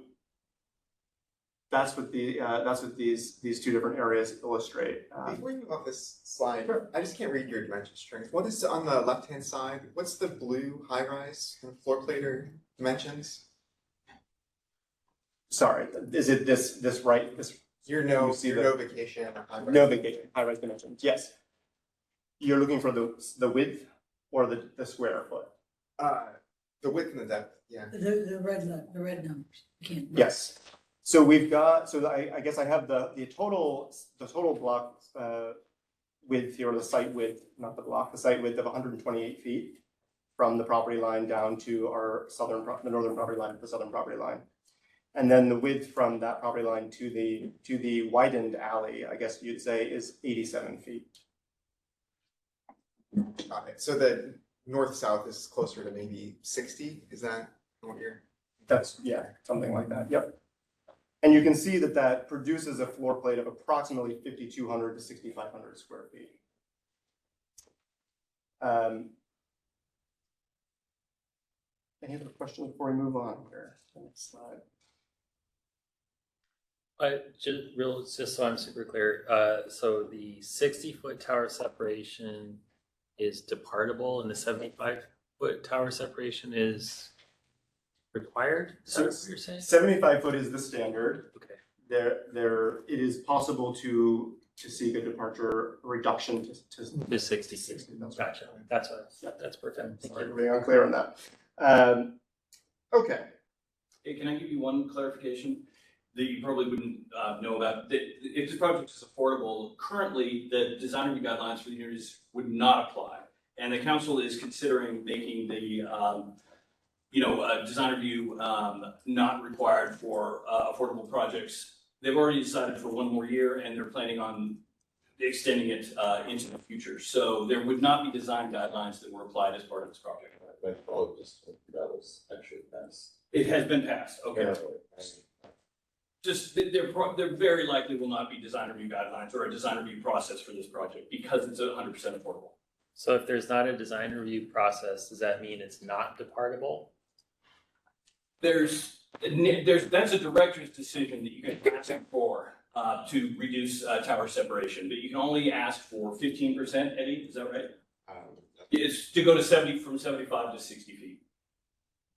that's what these two different areas illustrate.
Before you move off this slide, I just can't read your dimension strings. What is on the left-hand side? What's the blue high-rise floor plate or dimensions?
Sorry, is it this right?
Your no vacation or high-rise.
No vacation, high-rise dimensions, yes. You're looking for the width or the square foot?
The width and the depth, yeah.
The red numbers, you can't.
Yes. So we've got, I guess I have the total block width here, or the site width, not the block, the site width of 128 feet from the property line down to our the northern property line to the southern property line. And then the width from that property line to the widened alley, I guess you'd say, is 87 feet.
Got it. So the north-south is closer to maybe 60, is that what you're?
That's, yeah, something like that, yep. And you can see that produces a floor plate of approximately 5,200 to 6,500 square feet. Any other questions before we move on here? Next slide.
Just so I'm super clear, so the 60-foot tower separation is departable and the 75-foot tower separation is required? Is that what you're saying?
75 foot is the standard.
Okay.
It is possible to seek a departure reduction to
60. Gotcha. That's perfect. Thank
Sorry
you.
for being unclear on that. Okay.
Hey, can I give you one clarification that you probably wouldn't know about? If this project is affordable, currently the design review guidelines for the units would not apply. And the council is considering making the design review not required for affordable projects. They've already decided for one more year and they're planning on extending it into the future. So there would not be design guidelines that were applied as part of this project.
That was actually passed.
It has been passed, okay. Just, there very likely will not be design review guidelines or a design review process for this project because it's 100% affordable.
So if there's not a design review process, does that mean it's not departable?
That's a director's decision that you can ask for to reduce tower separation, but you can only ask for 15%, Eddie, is that right? It's to go to from 75 to 60 feet.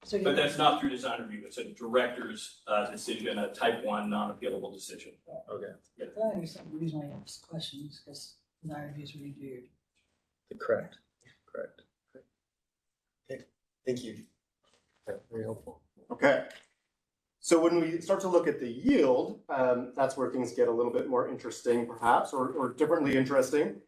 So
But that's not through design review, it's a director's decision, a type 1 non-appealable decision.
Okay.
I understand the reason I asked questions, because design reviews are reviewed.
Correct.
Okay, thank you. Very helpful.
Okay. So when we start to look at the yield, that's where things get a little bit more interesting, perhaps, or differently interesting.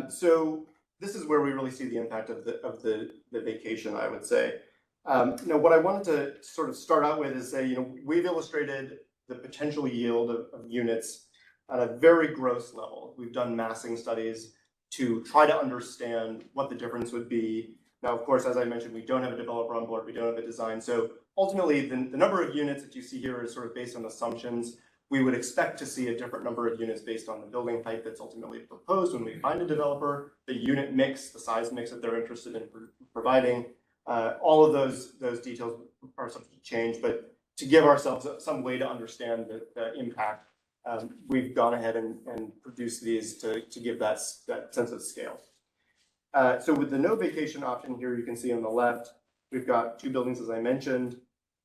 So this is where we really see the impact of the vacation, I would say. What I wanted to sort of start out with is say, we've illustrated the potential yield of units at a very gross level. We've done massing studies to try to understand what the difference would be. Now, of course, as I mentioned, we don't have a developer on board, we don't have a design. So ultimately, the number of units that you see here is sort of based on assumptions. We would expect to see a different number of units based on the building type that's ultimately proposed when we find a developer, the unit mix, the size mix that they're interested in providing. All of those details are subject to change, but to give ourselves some way to understand the impact, we've gone ahead and produced these to give that sense of scale. So with the no vacation option here, you can see on the left, we've got two buildings, as I mentioned,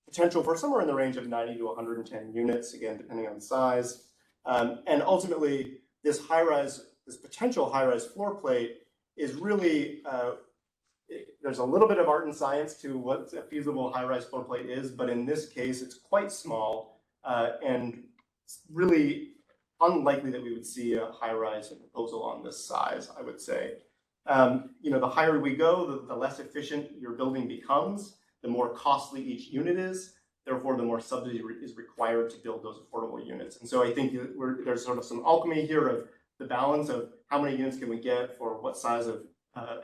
potential for somewhere in the range of 90 to 110 units, again, depending on size. And ultimately, this potential high-rise floor plate is really, there's a little bit of art and science to what a feasible high-rise floor plate is, but in this case, it's quite small and really unlikely that we would see a high-rise proposal on this size, I would say. The higher we go, the less efficient your building becomes, the more costly each unit is. Therefore, the more subsidy is required to build those affordable units. And so I think there's sort of some alchemy here of the balance of how many units can we get for what size of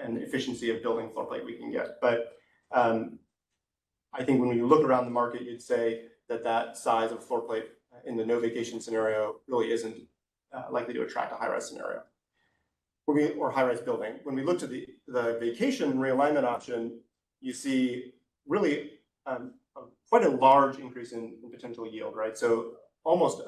and efficiency of building floor plate we can get. But I think when you look around the market, you'd say that size of floor plate in the no vacation scenario really isn't likely to attract a high-rise scenario or high-rise building. When we look to the vacation realignment option, you see really quite a large increase in potential yield, right? So almost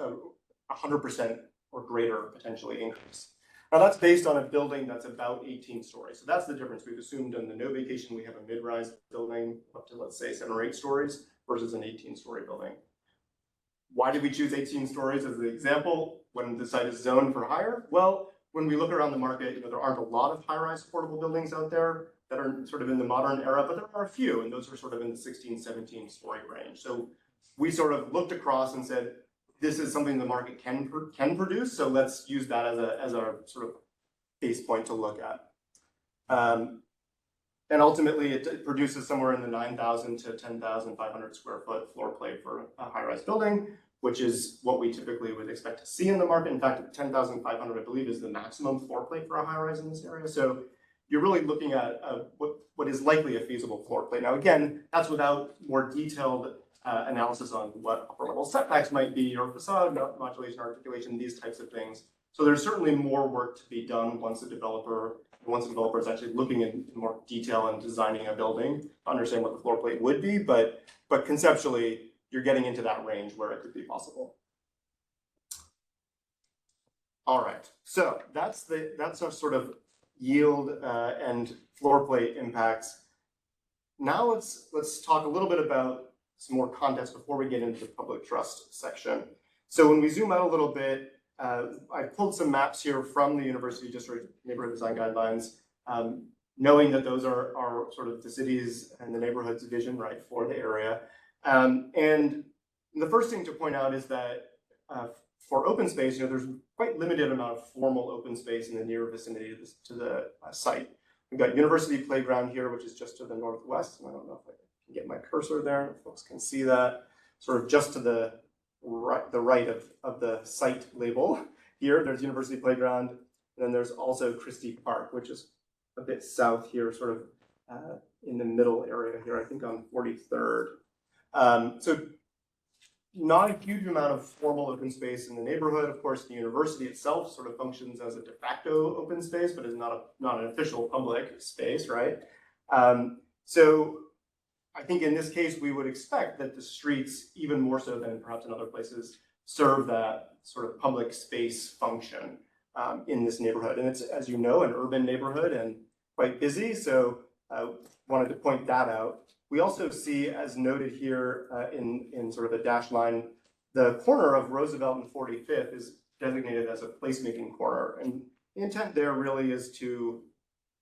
100% or greater potentially increase. Now that's based on a building that's about 18 stories. So that's the difference. We've assumed in the no vacation, we have a mid-rise building up to, let's say, 7 or 8 stories versus an 18-story building. Why did we choose 18 stories as the example when the site is zoned for higher? Well, when we look around the market, there aren't a lot of high-rise affordable buildings out there that are sort of in the modern era, but there are a few, and those are sort of in the 16, 17-story range. So we sort of looked across and said, this is something the market can produce, so let's use that as a sort of base point to look at. And ultimately, it produces somewhere in the 9,000 to 10,500 square foot floor plate for a high-rise building, which is what we typically would expect to see in the market. In fact, 10,500, I believe, is the maximum floor plate for a high-rise in this area. So you're really looking at what is likely a feasible floor plate. Now, again, that's without more detailed analysis on what upper level setbacks might be, or facade modulation, articulation, these types of things. So there's certainly more work to be done once a developer is actually looking in more detail and designing a building to understand what the floor plate would be, but conceptually, you're getting into that range where it could be possible. All right, so that's our sort of yield and floor plate impacts. Now let's talk a little bit about some more context before we get into the public trust section. So when we zoom out a little bit, I pulled some maps here from the University District Neighborhood Design Guidelines, knowing that those are sort of the city's and the neighborhood's vision, right, for the area. And the first thing to point out is that for open space, there's quite limited amount of formal open space in the near vicinity to the site. We've got University Playground here, which is just to the northwest. And I don't know if I can get my cursor there, if folks can see that, sort of just to the right of the site label. Here, there's University Playground, and then there's also Christie Park, which is a bit south here, sort of in the middle area here, I think on 43rd. So not a huge amount of formal open space in the neighborhood. Of course, the university itself sort of functions as a de facto open space, but is not an official public space, right? So I think in this case, we would expect that the streets, even more so than perhaps in other places, serve that sort of public space function in this neighborhood. And it's, as you know, an urban neighborhood and quite busy. So I wanted to point that out. We also see, as noted here in sort of a dashed line, the corner of Roosevelt and 45th is designated as a placemaking corner. And the intent there really is to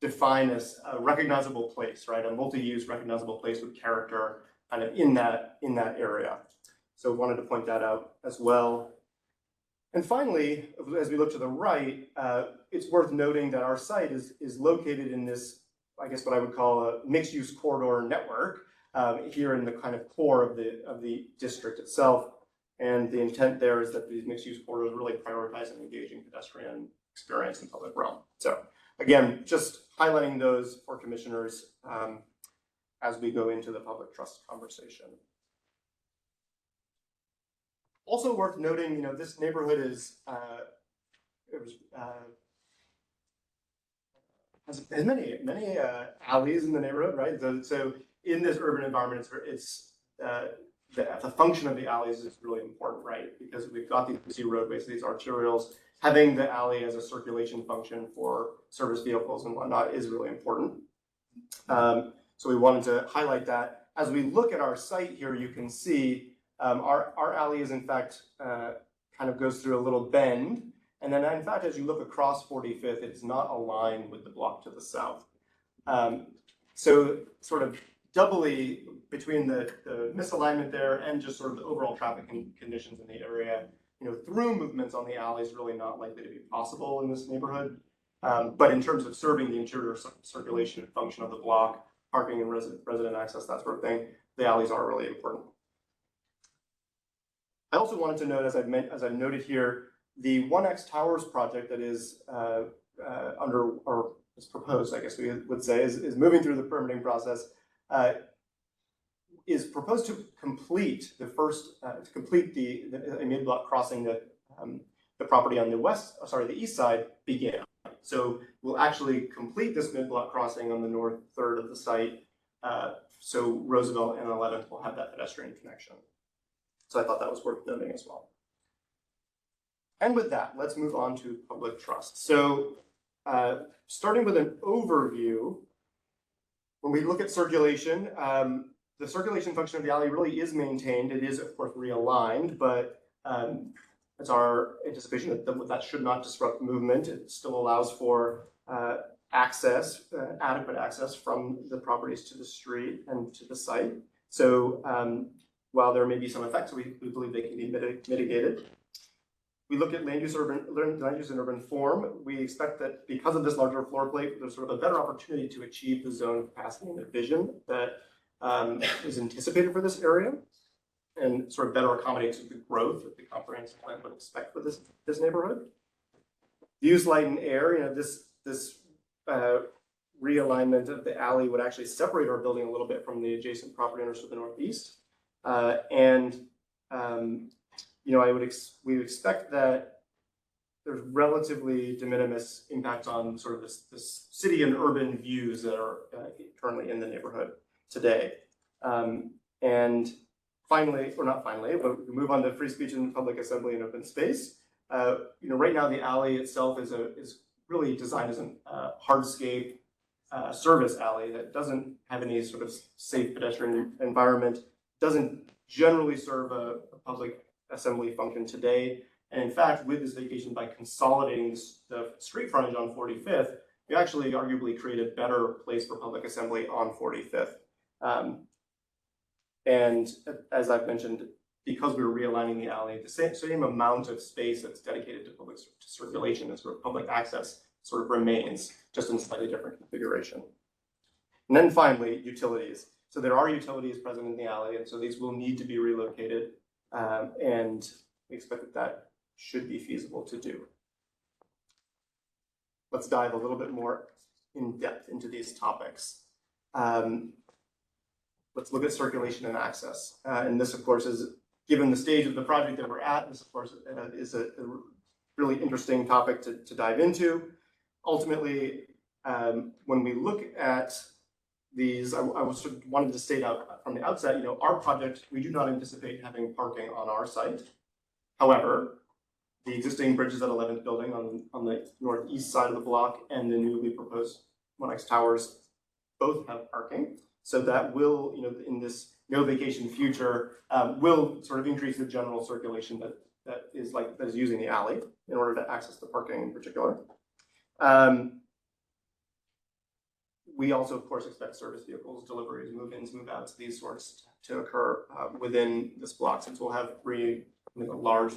define as a recognizable place, right? A multi-use recognizable place with character kind of in that area. So wanted to point that out as well. And finally, as we look to the right, it's worth noting that our site is located in this, I guess what I would call a mixed-use corridor network here in the kind of core of the district itself. And the intent there is that these mixed-use corridors really prioritize an engaging pedestrian experience in public realm. So again, just highlighting those for commissioners as we go into the public trust conversation. Also worth noting, this neighborhood is has many alleys in the neighborhood, right? So in this urban environment, the function of the alleys is really important, right? Because we've got these busy roadways, these arterials, having the alley as a circulation function for service vehicles and whatnot is really important. So we wanted to highlight that. As we look at our site here, you can see our alley is in fact kind of goes through a little bend. And then in fact, as you look across 45th, it's not aligned with the block to the south. So sort of doubly between the misalignment there and just sort of the overall traffic conditions in the area, through movements on the alley is really not likely to be possible in this neighborhood. But in terms of serving the interior circulation and function of the block, parking and resident access, that sort of thing, the alleys are really important. I also wanted to note, as I've noted here, the 1X Towers project that is under, or is proposed, I guess we would say, is moving through the permitting process, is proposed to complete the first, a mid-block crossing that the property on the east side began. So we'll actually complete this mid-block crossing on the north third of the site. So Roosevelt and 11th will have that pedestrian connection. So I thought that was worth noting as well. And with that, let's move on to public trust. So starting with an overview, when we look at circulation, the circulation function of the alley really is maintained. It is, of course, realigned, but it's our anticipation that that should not disrupt movement. It still allows for access, adequate access from the properties to the street and to the site. So while there may be some effects, we believe they can be mitigated. We look at land use and urban form. We expect that because of this larger floor plate, there's sort of a better opportunity to achieve the zone capacity and the vision that is anticipated for this area, and sort of better accommodates the growth that the comprehensive plan would expect for this neighborhood. Views, light, and air. This realignment of the alley would actually separate our building a little bit from the adjacent property owners to the northeast, we would expect that there's relatively de minimis impact on sort of this city and urban views that are currently in the neighborhood today. And finally, or not finally, but we move on to free speech and public assembly and open space. Right now the alley itself is really designed as a hardscape service alley that doesn't have any sort of safe pedestrian environment, doesn't generally serve a public assembly function today. And in fact, with this vacation, by consolidating the street frontage on 45th, we actually arguably create a better place for public assembly on 45th. And as I've mentioned, because we were realigning the alley, the same amount of space that's dedicated to public circulation and sort of public access sort of remains, just in a slightly different configuration. And then finally, utilities. So there are utilities present in the alley, and so these will need to be relocated. And we expect that should be feasible to do. Let's dive a little bit more in depth into these topics. Let's look at circulation and access. And this, of course, is, given the stage of the project that we're at, this, of course, is a really interesting topic to dive into. Ultimately, when we look at these, I wanted to state out from the outset, our project, we do not anticipate having parking on our site. However, the existing bridges at 11th building on the northeast side of the block and the newly proposed 1X towers both have parking. So that will, in this no vacation future, will sort of increase the general circulation that is using the alley in order to access the parking in particular. We also, of course, expect service vehicles, deliveries, move-ins, move-outs, these sorts to occur within this block, since we'll have three large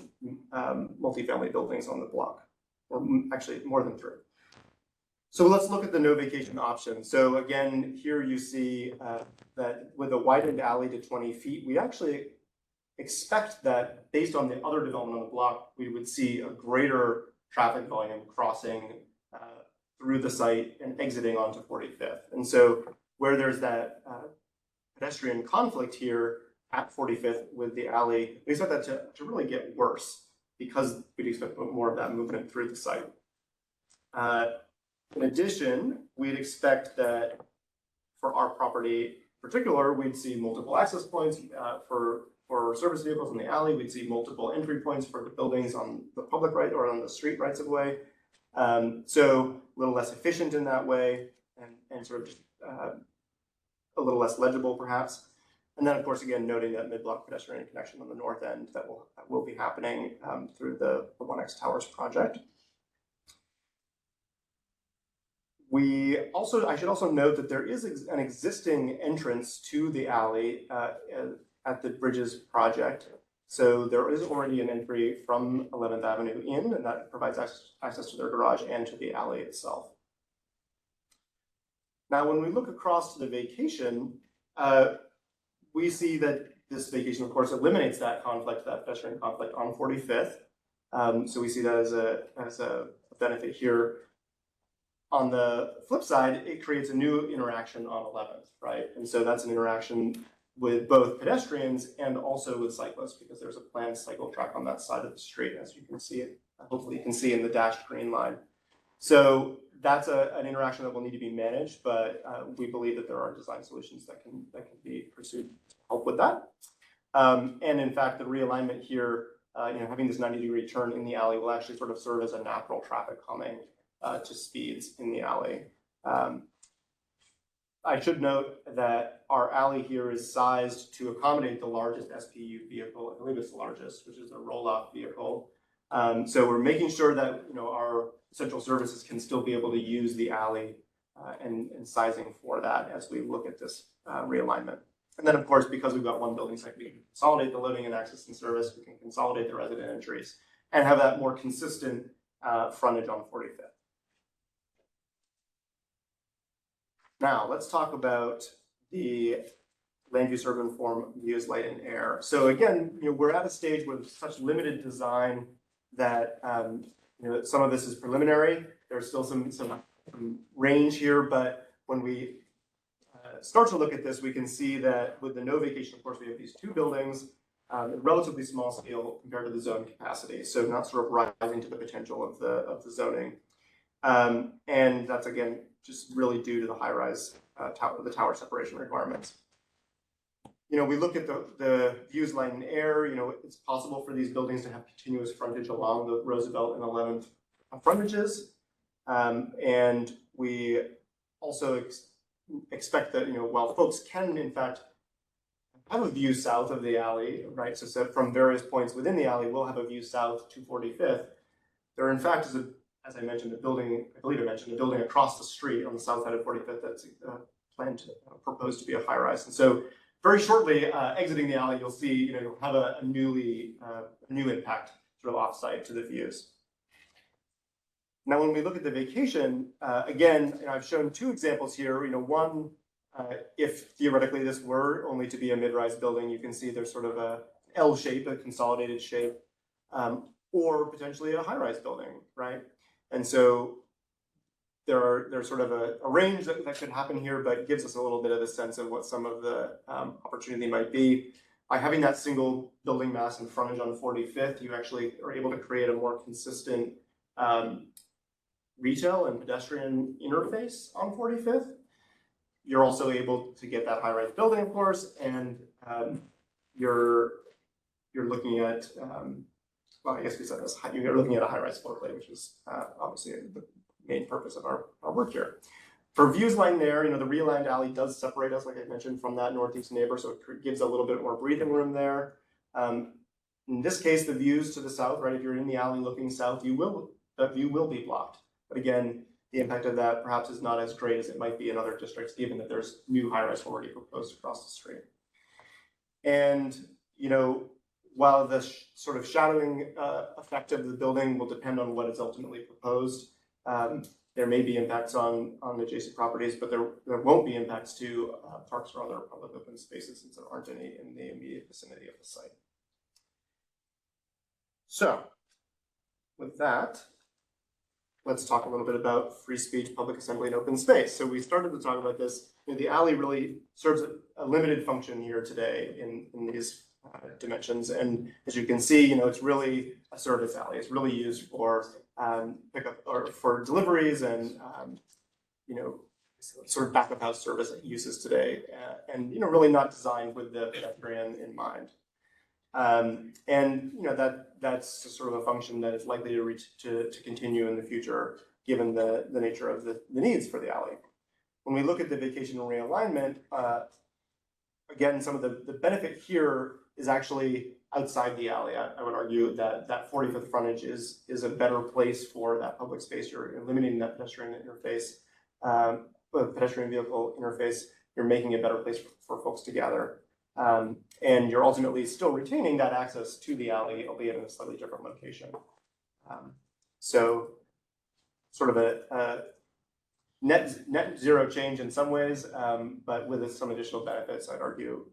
multifamily buildings on the block, or actually more than three. So let's look at the no vacation option. So again, here you see that with a widened alley to 20 feet, we actually expect that based on the other development on the block, we would see a greater traffic volume crossing through the site and exiting onto 45th. And so where there's that pedestrian conflict here at 45th with the alley, we expect that to really get worse because we'd expect more of that movement through the site. In addition, we'd expect that for our property in particular, we'd see multiple access points for service vehicles in the alley. We'd see multiple entry points for the buildings on the public right or on the street rights of way. So a little less efficient in that way and sort of just a little less legible perhaps. And then of course, again, noting that mid-block pedestrian connection on the north end that will be happening through the 1X Towers project. I should also note that there is an existing entrance to the alley at the Bridges project. So there is already an entry from 11th Avenue in, and that provides access to their garage and to the alley itself. Now, when we look across to the vacation, we see that this vacation, of course, eliminates that conflict, that pedestrian conflict on 45th. So we see that as a benefit here. On the flip side, it creates a new interaction on 11th, right? And so that's an interaction with both pedestrians and also with cyclists, because there's a planned cycle track on that side of the street, as you can see it. Hopefully you can see in the dashed green line. So that's an interaction that will need to be managed, but we believe that there are design solutions that can be pursued to help with that. And in fact, the realignment here having this 90-degree turn in the alley will actually sort of serve as a natural traffic calming to speeds in the alley. I should note that our alley here is sized to accommodate the largest SPU vehicle, I believe it's the largest, which is a roll-off vehicle. So we're making sure that our essential services can still be able to use the alley and sizing for that as we look at this realignment. And then, of course, because we've got one building site, we can consolidate the loading and access and service, we can consolidate the resident entries, and have that more consistent frontage on 45th. Now, let's talk about the land use urban form views, light and air. So again, we're at a stage with such limited design that some of this is preliminary. There's still some range here, but when we start to look at this, we can see that with the no vacation, of course, we have these two buildings, relatively small scale compared to the zone capacity, so not sort of rising to the potential of the zoning. And that's again just really due to the high-rise the tower separation requirements. We look at the views, light and air. It's possible for these buildings to have continuous frontage along the Roosevelt and 11th frontages, and we also expect that while folks can in fact have a view south of the alley, right? So from various points within the alley, we'll have a view south to 45th. There, in fact, is as I mentioned, a building. I believe I mentioned a building across the street on the south side of 45th that's planned, proposed to be a high-rise. And so, very shortly, exiting the alley, you'll see, you'll have a new impact sort of offsite to the views. Now, when we look at the vacation, again, I've shown two examples here. One, if theoretically this were only to be a mid-rise building, you can see there's sort of a L shape, a consolidated shape, or potentially a high-rise building, right? And so there's sort of a range that could happen here, but gives us a little bit of a sense of what some of the opportunity might be. By having that single building mass and frontage on 45th, you actually are able to create a more consistent retail and pedestrian interface on 45th. You're also able to get that high-rise building, of course, and you're looking at well, I guess we said this, you're looking at a high-rise floor plate, which is obviously the main purpose of our work here. For views, light and air, the realigned alley does separate us, like I mentioned, from that northeast neighbor, so it gives a little bit more breathing room there. In this case, the views to the south, right, if you're in the alley looking south, that view will be blocked. But again, the impact of that perhaps is not as great as it might be in other districts, given that there's new high-rise already proposed across the street. And, while the sort of shadowing effect of the building will depend on what is ultimately proposed, there may be impacts on adjacent properties, but there won't be impacts to parks or other public open spaces, since there aren't any in the immediate vicinity of the site. So, with that, let's talk a little bit about free speech, public assembly, and open space. So we started to talk about this. The alley really serves a limited function here today in these dimensions, and as you can see, it's really a service alley. It's really used for pickup or for deliveries and sort of back of house service uses today, and really not designed with the pedestrian in mind. And that's sort of a function that is likely to continue in the future, given the nature of the needs for the alley. When we look at the vacation realignment, again, some of the benefit here is actually outside the alley. I would argue that 45th frontage is a better place for that public space. You're eliminating that pedestrian interface, pedestrian vehicle interface. You're making a better place for folks to gather. And you're ultimately still retaining that access to the alley, albeit in a slightly different location. So sort of a net zero change in some ways, but with some additional benefits, I'd argue,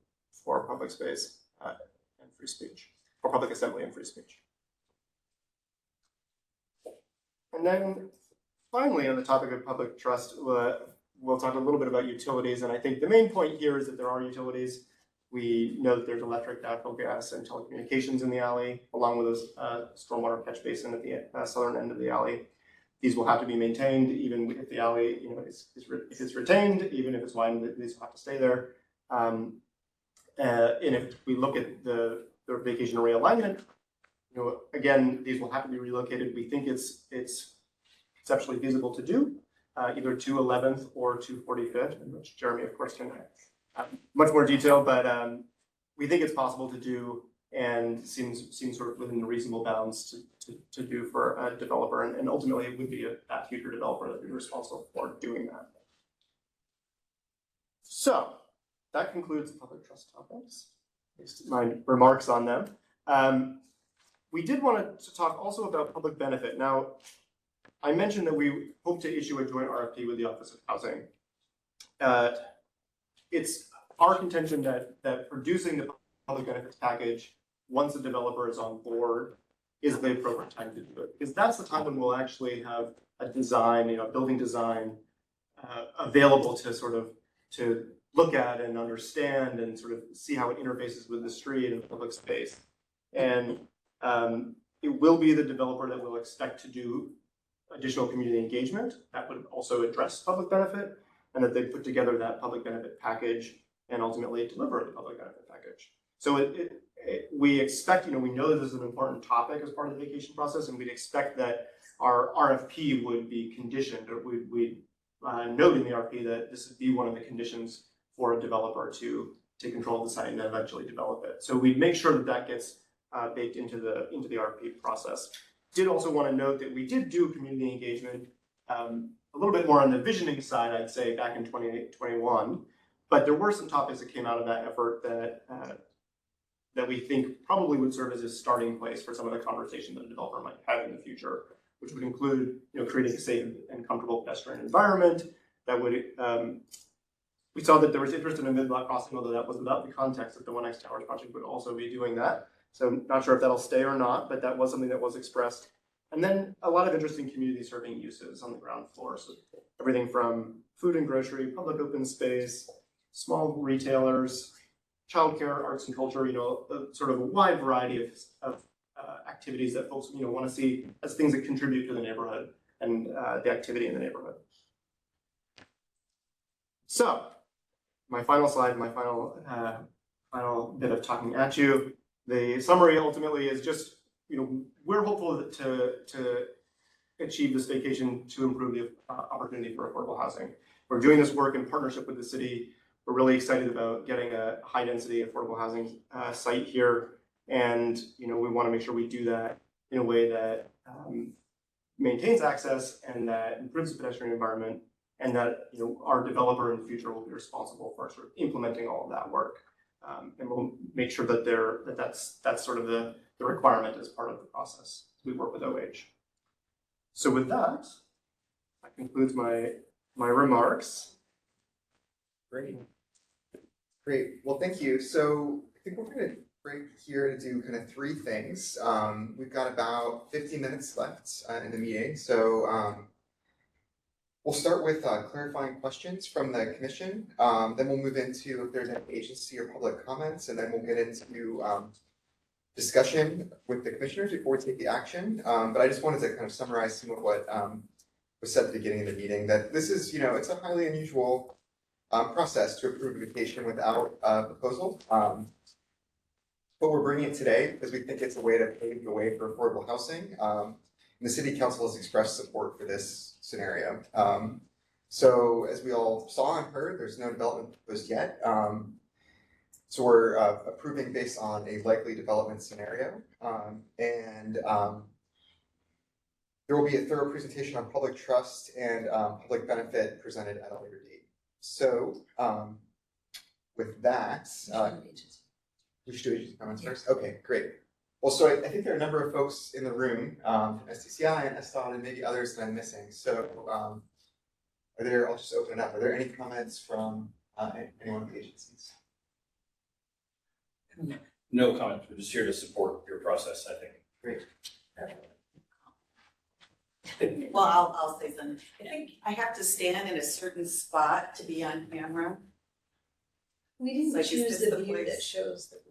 for public space and free speech, or public assembly and free speech. And then finally, on the topic of public trust, we'll talk a little bit about utilities. And I think the main point here is that there are utilities. We know that there's electric, natural gas, and telecommunications in the alley, along with a stormwater catch basin at the southern end of the alley. These will have to be maintained, even if the alley, is retained, even if it's widened, these will have to stay there. And if we look at the vacation realignment, again, these will have to be relocated. We think it's conceptually feasible to do, either to 11th or to 45th, in which Jeremy, of course, can have much more detail, but we think it's possible to do and seems sort of within the reasonable bounds to do for a developer, and ultimately it would be that future developer that would be responsible for doing that. So that concludes public trust topics, at least my remarks on them. We did want to talk also about public benefit. Now, I mentioned that we hope to issue a joint RFP with the Office of Housing. It's our contention that producing the public benefits package, once the developer is on board, is the appropriate time to do it. Because that's the time when we'll actually have a design, building design available to sort of to look at and understand and sort of see how it interfaces with the street and public space. And it will be the developer that will expect to do additional community engagement that would also address public benefit, and that they put together that public benefit package and ultimately deliver the public benefit package. So we expect, we know that this is an important topic as part of the vacation process, and we'd expect that our RFP would be conditioned, or we'd note in the RFP that this would be one of the conditions for a developer to take control of the site and eventually develop it. So we'd make sure that that gets baked into the RFP process. Did also want to note that we did do community engagement a little bit more on the visioning side, I'd say, back in 2021. But there were some topics that came out of that effort that we think probably would serve as a starting place for some of the conversation that a developer might have in the future, which would include, creating a safe and comfortable pedestrian environment. That would, we saw that there was interest in a mid-block crossing, although that was without the context that the 1X Towers project would also be doing that. So not sure if that'll stay or not, but that was something that was expressed. And then a lot of interest in community serving uses on the ground floor. So everything from food and grocery, public open space, small retailers, childcare, arts and culture, sort of a wide variety of activities that folks, want to see as things that contribute to the neighborhood and the activity in the neighborhood. So my final slide, my final bit of talking at you. The summary ultimately is just, we're hopeful to achieve this vacation to improve the opportunity for affordable housing. We're doing this work in partnership with the city. We're really excited about getting a high density affordable housing site here. And, we want to make sure we do that in a way that maintains access and that improves the pedestrian environment, and that, our developer in the future will be responsible for sort of implementing all of that work. And we'll make sure that that's sort of the requirement as part of the process as we work with OH. So with that concludes my remarks.
Great. Well, thank you. So I think we're going to break here to do kind of three things. We've got about 15 minutes left in the meeting. So we'll start with clarifying questions from the commission. Then we'll move into if there's any agency or public comments, and then we'll get into discussion with the commissioners before we take the action. But I just wanted to kind of summarize some of what was said at the beginning of the meeting, that this is, it's a highly unusual process to approve a vacation without a proposal. But we're bringing it today because we think it's a way to pave the way for affordable housing. And the city council has expressed support for this scenario. So as we all saw and heard, there's no development proposed yet. So we're approving based on a likely development scenario. And there will be a thorough presentation on public trust and public benefit presented at a later date. So with that, we should do agency comments first? Okay, great. Well, so I think there are a number of folks in the room from STCI and SDOT and maybe others that I'm missing. So I'll just open it up. Are there any comments from anyone of the agencies?
No comment. We're just here to support your process, I think.
Great.
Well, I'll say something. I think I have to stand in a certain spot to be on camera.
We didn't
Like, is
choose
this
the
the
view
place?
that shows that.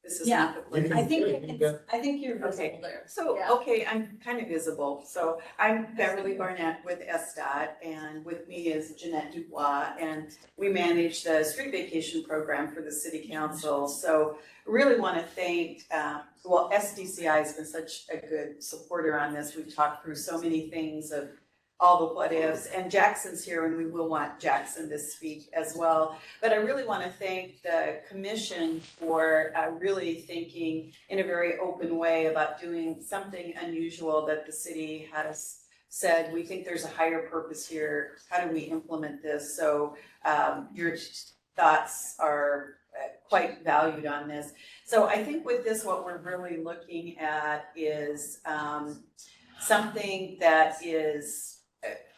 This is
Yeah,
not the place.
I think you're visible
Okay.
there.
So,
Yeah.
okay, I'm kind of visible. So I'm Beverly Barnett with SDOT, and with me is Jeanette Dubois, and we manage the street vacation program for the city council. So really want to thank, SDCI has been such a good supporter on this. We've talked through so many things of all the what ifs, and Jackson's here, and we will want Jackson to speak as well. But I really want to thank the commission for really thinking in a very open way about doing something unusual that the city has said, we think there's a higher purpose here, how do we implement this? So your thoughts are quite valued on this. So I think with this, what we're really looking at is something that is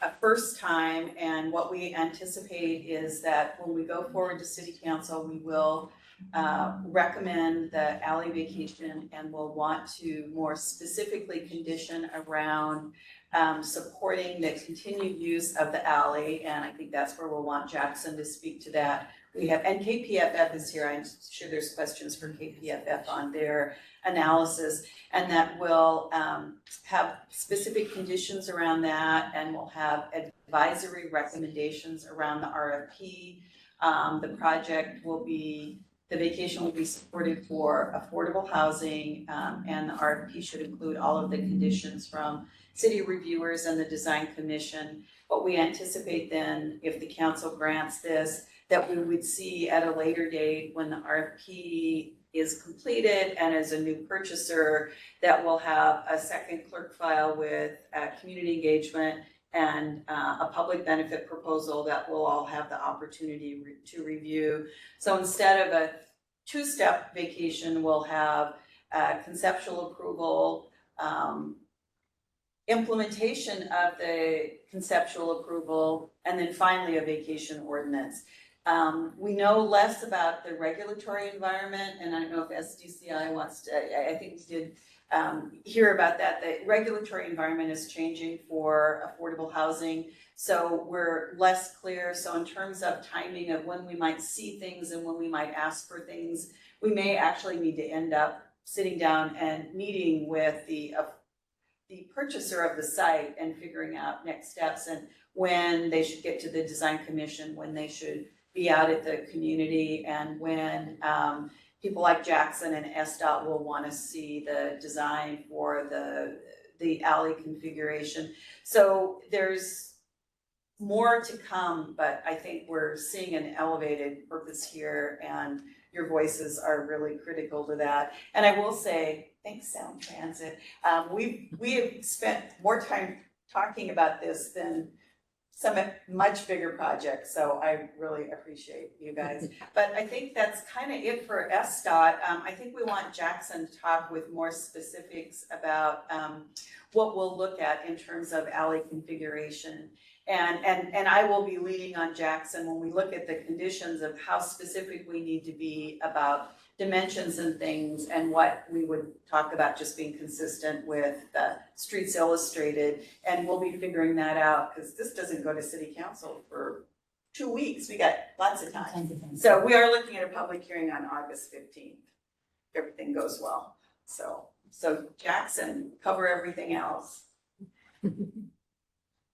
a first time, and what we anticipate is that when we go forward to city council, we will recommend the alley vacation, and we'll want to more specifically condition around supporting the continued use of the alley, and I think that's where we'll want Jackson to speak to that. We have, and KPFF is here, I'm sure there's questions for KPFF on their analysis, and that will have specific conditions around that, and we'll have advisory recommendations around the RFP. The project will be, the vacation will be supported for affordable housing, and the RFP should include all of the conditions from city reviewers and the design commission. What we anticipate then, if the council grants this, that we would see at a later date when the RFP is completed and as a new purchaser, that we'll have a second clerk file with community engagement and a public benefit proposal that we'll all have the opportunity to review. So instead of a two-step vacation, we'll have conceptual approval, implementation of the conceptual approval, and then finally a vacation ordinance. We know less about the regulatory environment, and I don't know if SDCI wants to, I think we did hear about that. The regulatory environment is changing for affordable housing, so we're less clear. So in terms of timing of when we might see things and when we might ask for things, we may actually need to end up sitting down and meeting with the purchaser of the site and figuring out next steps and when they should get to the design commission, when they should be out at the community, and when people like Jackson and SDOT will want to see the design for the alley configuration. So there's more to come, but I think we're seeing an elevated purpose here, and your voices are really critical to that. And I will say, thanks Sound Transit. We have spent more time talking about this than some much bigger projects, so I really appreciate you guys. But I think that's kind of it for SDOT. I think we want Jackson to talk with more specifics about what we'll look at in terms of alley configuration. And I will be leaning on Jackson when we look at the conditions of how specific we need to be about dimensions and things, and what we would talk about just being consistent with the Streets Illustrated. And we'll be figuring that out, because this doesn't go to city council for 2 weeks. We got lots of time. So we are looking at a public hearing on August 15th, if everything goes well. So Jackson, cover everything else.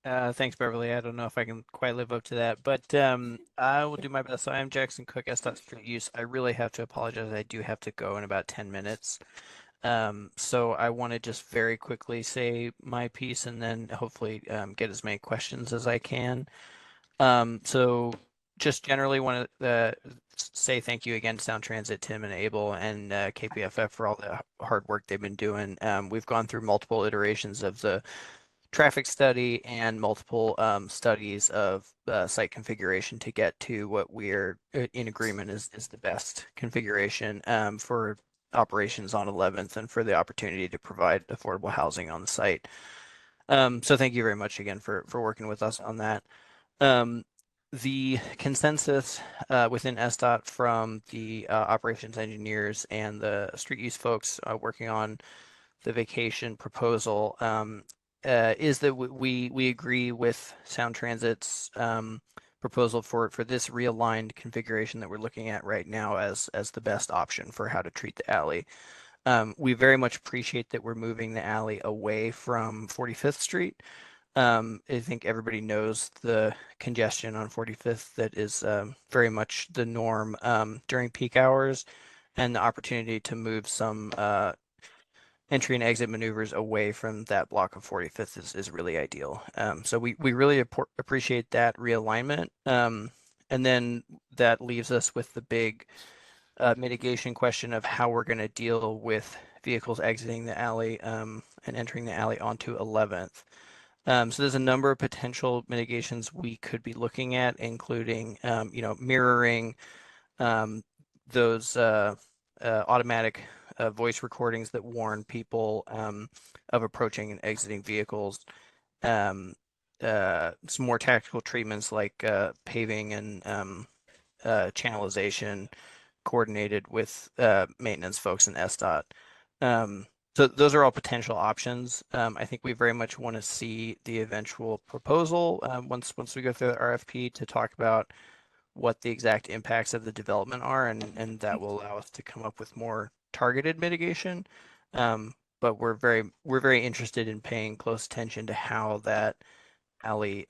Thanks, Beverly. I don't know if I can quite live up to that, but I will do my best. So I'm Jackson Cook, SDOT Street Use. I really have to apologize. I do have to go in about 10 minutes. So I want to just very quickly say my piece and then hopefully get as many questions as I can. So just generally want to say thank you again to Sound Transit, Tim and Abel, and KPFF for all the hard work they've been doing. We've gone through multiple iterations of the traffic study and multiple studies of site configuration to get to what we're in agreement is the best configuration for operations on 11th and for the opportunity to provide affordable housing on the site. So thank you very much again for working with us on that. The consensus within SDOT from the operations engineers and the street use folks working on the vacation proposal is that we agree with Sound Transit's proposal for this realigned configuration that we're looking at right now as the best option for how to treat the alley. We very much appreciate that we're moving the alley away from 45th Street. I think everybody knows the congestion on 45th that is very much the norm during peak hours, and the opportunity to move some entry and exit maneuvers away from that block of 45th is really ideal. So we really appreciate that realignment. And then that leaves us with the big mitigation question of how we're going to deal with vehicles exiting the alley and entering the alley onto 11th. So there's a number of potential mitigations we could be looking at, including mirroring those automatic voice recordings that warn people of approaching and exiting vehicles. Some more tactical treatments like paving and channelization coordinated with maintenance folks in SDOT. So those are all potential options. I think we very much want to see the eventual proposal once we go through the RFP to talk about what the exact impacts of the development are, and that will allow us to come up with more targeted mitigation. But we're very interested in paying close attention to how that alley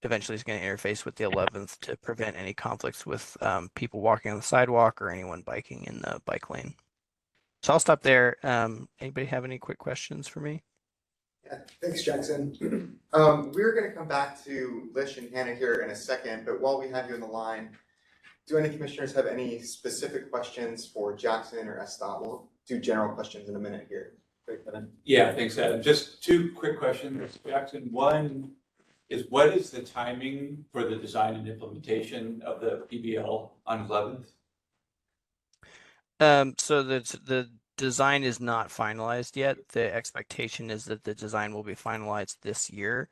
eventually is going to interface with the 11th to prevent any conflicts with people walking on the sidewalk or anyone biking in the bike lane. So I'll stop there. Anybody have any quick questions for me?
Yeah, thanks, Jackson. We're going to come back to Lish and Hannah here in a second, but while we have you on the line, do any commissioners have any specific questions for Jackson or SDOT? We'll do general questions in a minute here.
Yeah, thanks, Adam. Just two quick questions, Jackson. One is, what is the timing for the design and implementation of the PBL on 11th?
So the design is not finalized yet. The expectation is that the design will be finalized this year.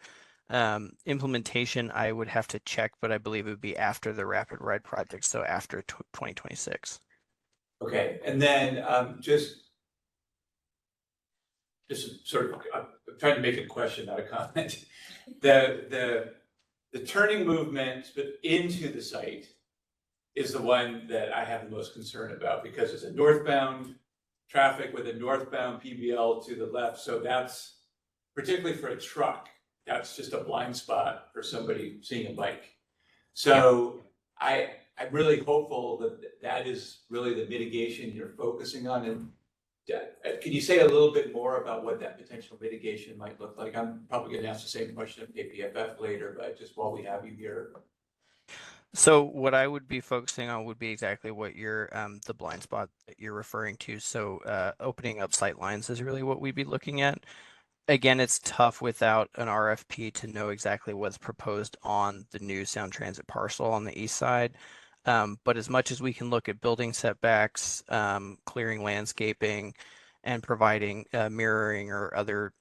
Implementation, I would have to check, but I believe it would be after the Rapid Ride project, so after 2026.
Okay, and then just sort of, I'm trying to make a question, not a comment. The turning movement into the site is the one that I have the most concern about, because it's a northbound traffic with a northbound PBL to the left. So that's, particularly for a truck, that's just a blind spot for somebody seeing a bike. So I'm really hopeful that that is really the mitigation you're focusing on. And can you say a little bit more about what that potential mitigation might look like? I'm probably going to ask the same question of KPFF later, but just while we have you here.
So what I would be focusing on would be exactly what you're the blind spot that you're referring to. So opening up sight lines is really what we'd be looking at. Again, it's tough without an RFP to know exactly what's proposed on the new Sound Transit parcel on the east side. But as much as we can look at building setbacks, clearing landscaping, and providing mirroring or other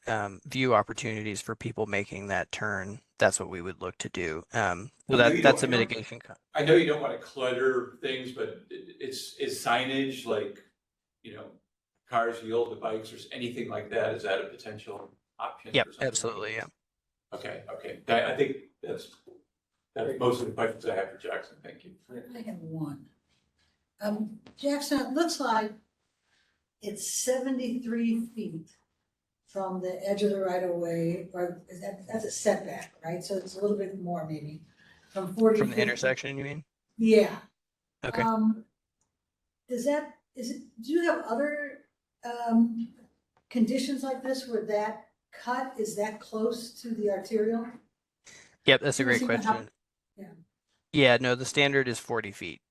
view opportunities for people making that turn, that's what we would look to do. So that's a mitigation.
I know you don't want to clutter things, but is signage like, cars yield to bikes or anything like that? Is that a potential option?
Yep, absolutely, yeah.
Okay. I think that's most of the questions I have for Jackson. Thank you.
I have one. Jackson, it looks like it's 73 feet from the edge of the right of way, or that's a setback, right? So it's a little bit more maybe from 40
From the
feet.
intersection, you mean?
Yeah.
Okay.
Do you have other conditions like this where that cut is that close to the arterial?
Yep, that's a great question.
Yeah.
Yeah, no, the standard is 40 feet.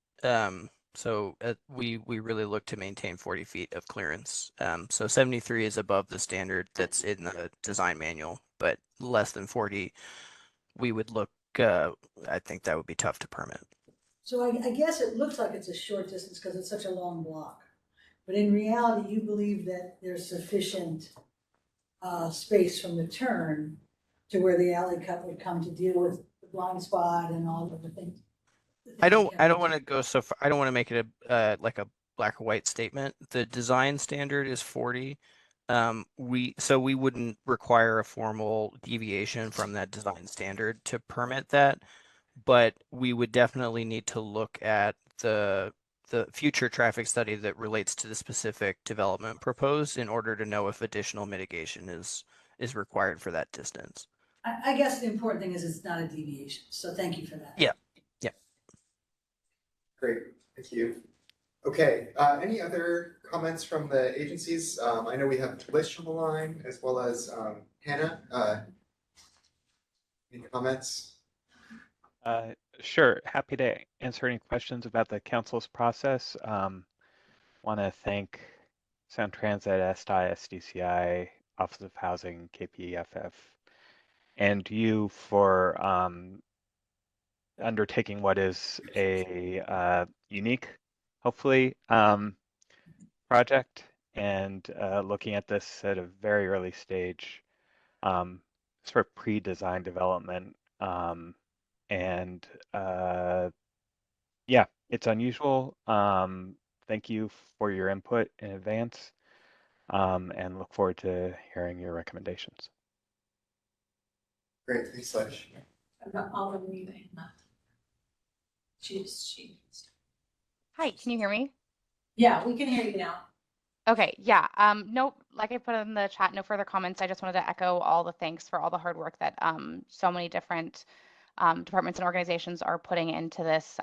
So we really look to maintain 40 feet of clearance. So 73 is above the standard that's in the design manual, but less than 40, we would look, I think that would be tough to permit.
So I guess it looks like it's a short distance because it's such a long block. But in reality, you believe that there's sufficient space from the turn to where the alley cut would come to deal with the blind spot and all of the things.
I don't want to go so far. I don't want to make it like a black or white statement. The design standard is 40. We wouldn't require a formal deviation from that design standard to permit that. but we would definitely need to look at the future traffic study that relates to the specific development proposed in order to know if additional mitigation is required for that distance.
I guess the important thing is it's not a deviation, so thank you for that.
Yeah.
Great, thank you. Okay, any other comments from the agencies? I know we have Lish on the line as well as Hannah. Any comments?
Sure, happy to answer any questions about the council's process. Want to thank Sound Transit, SDI, SDCI, Office of Housing, KPEFF, and you for undertaking what is a unique, hopefully, project, and looking at this at a very early stage, sort of pre-design development. And yeah, it's unusual. Thank you for your input in advance, and look forward to hearing your recommendations.
Great, thanks, Lish.
I've got all of you, Hannah. She.
Hi, can you hear me?
Yeah, we can hear you now.
Okay, yeah. No, like I put in the chat, no further comments. I just wanted to echo all the thanks for all the hard work that so many different departments and organizations are putting into this.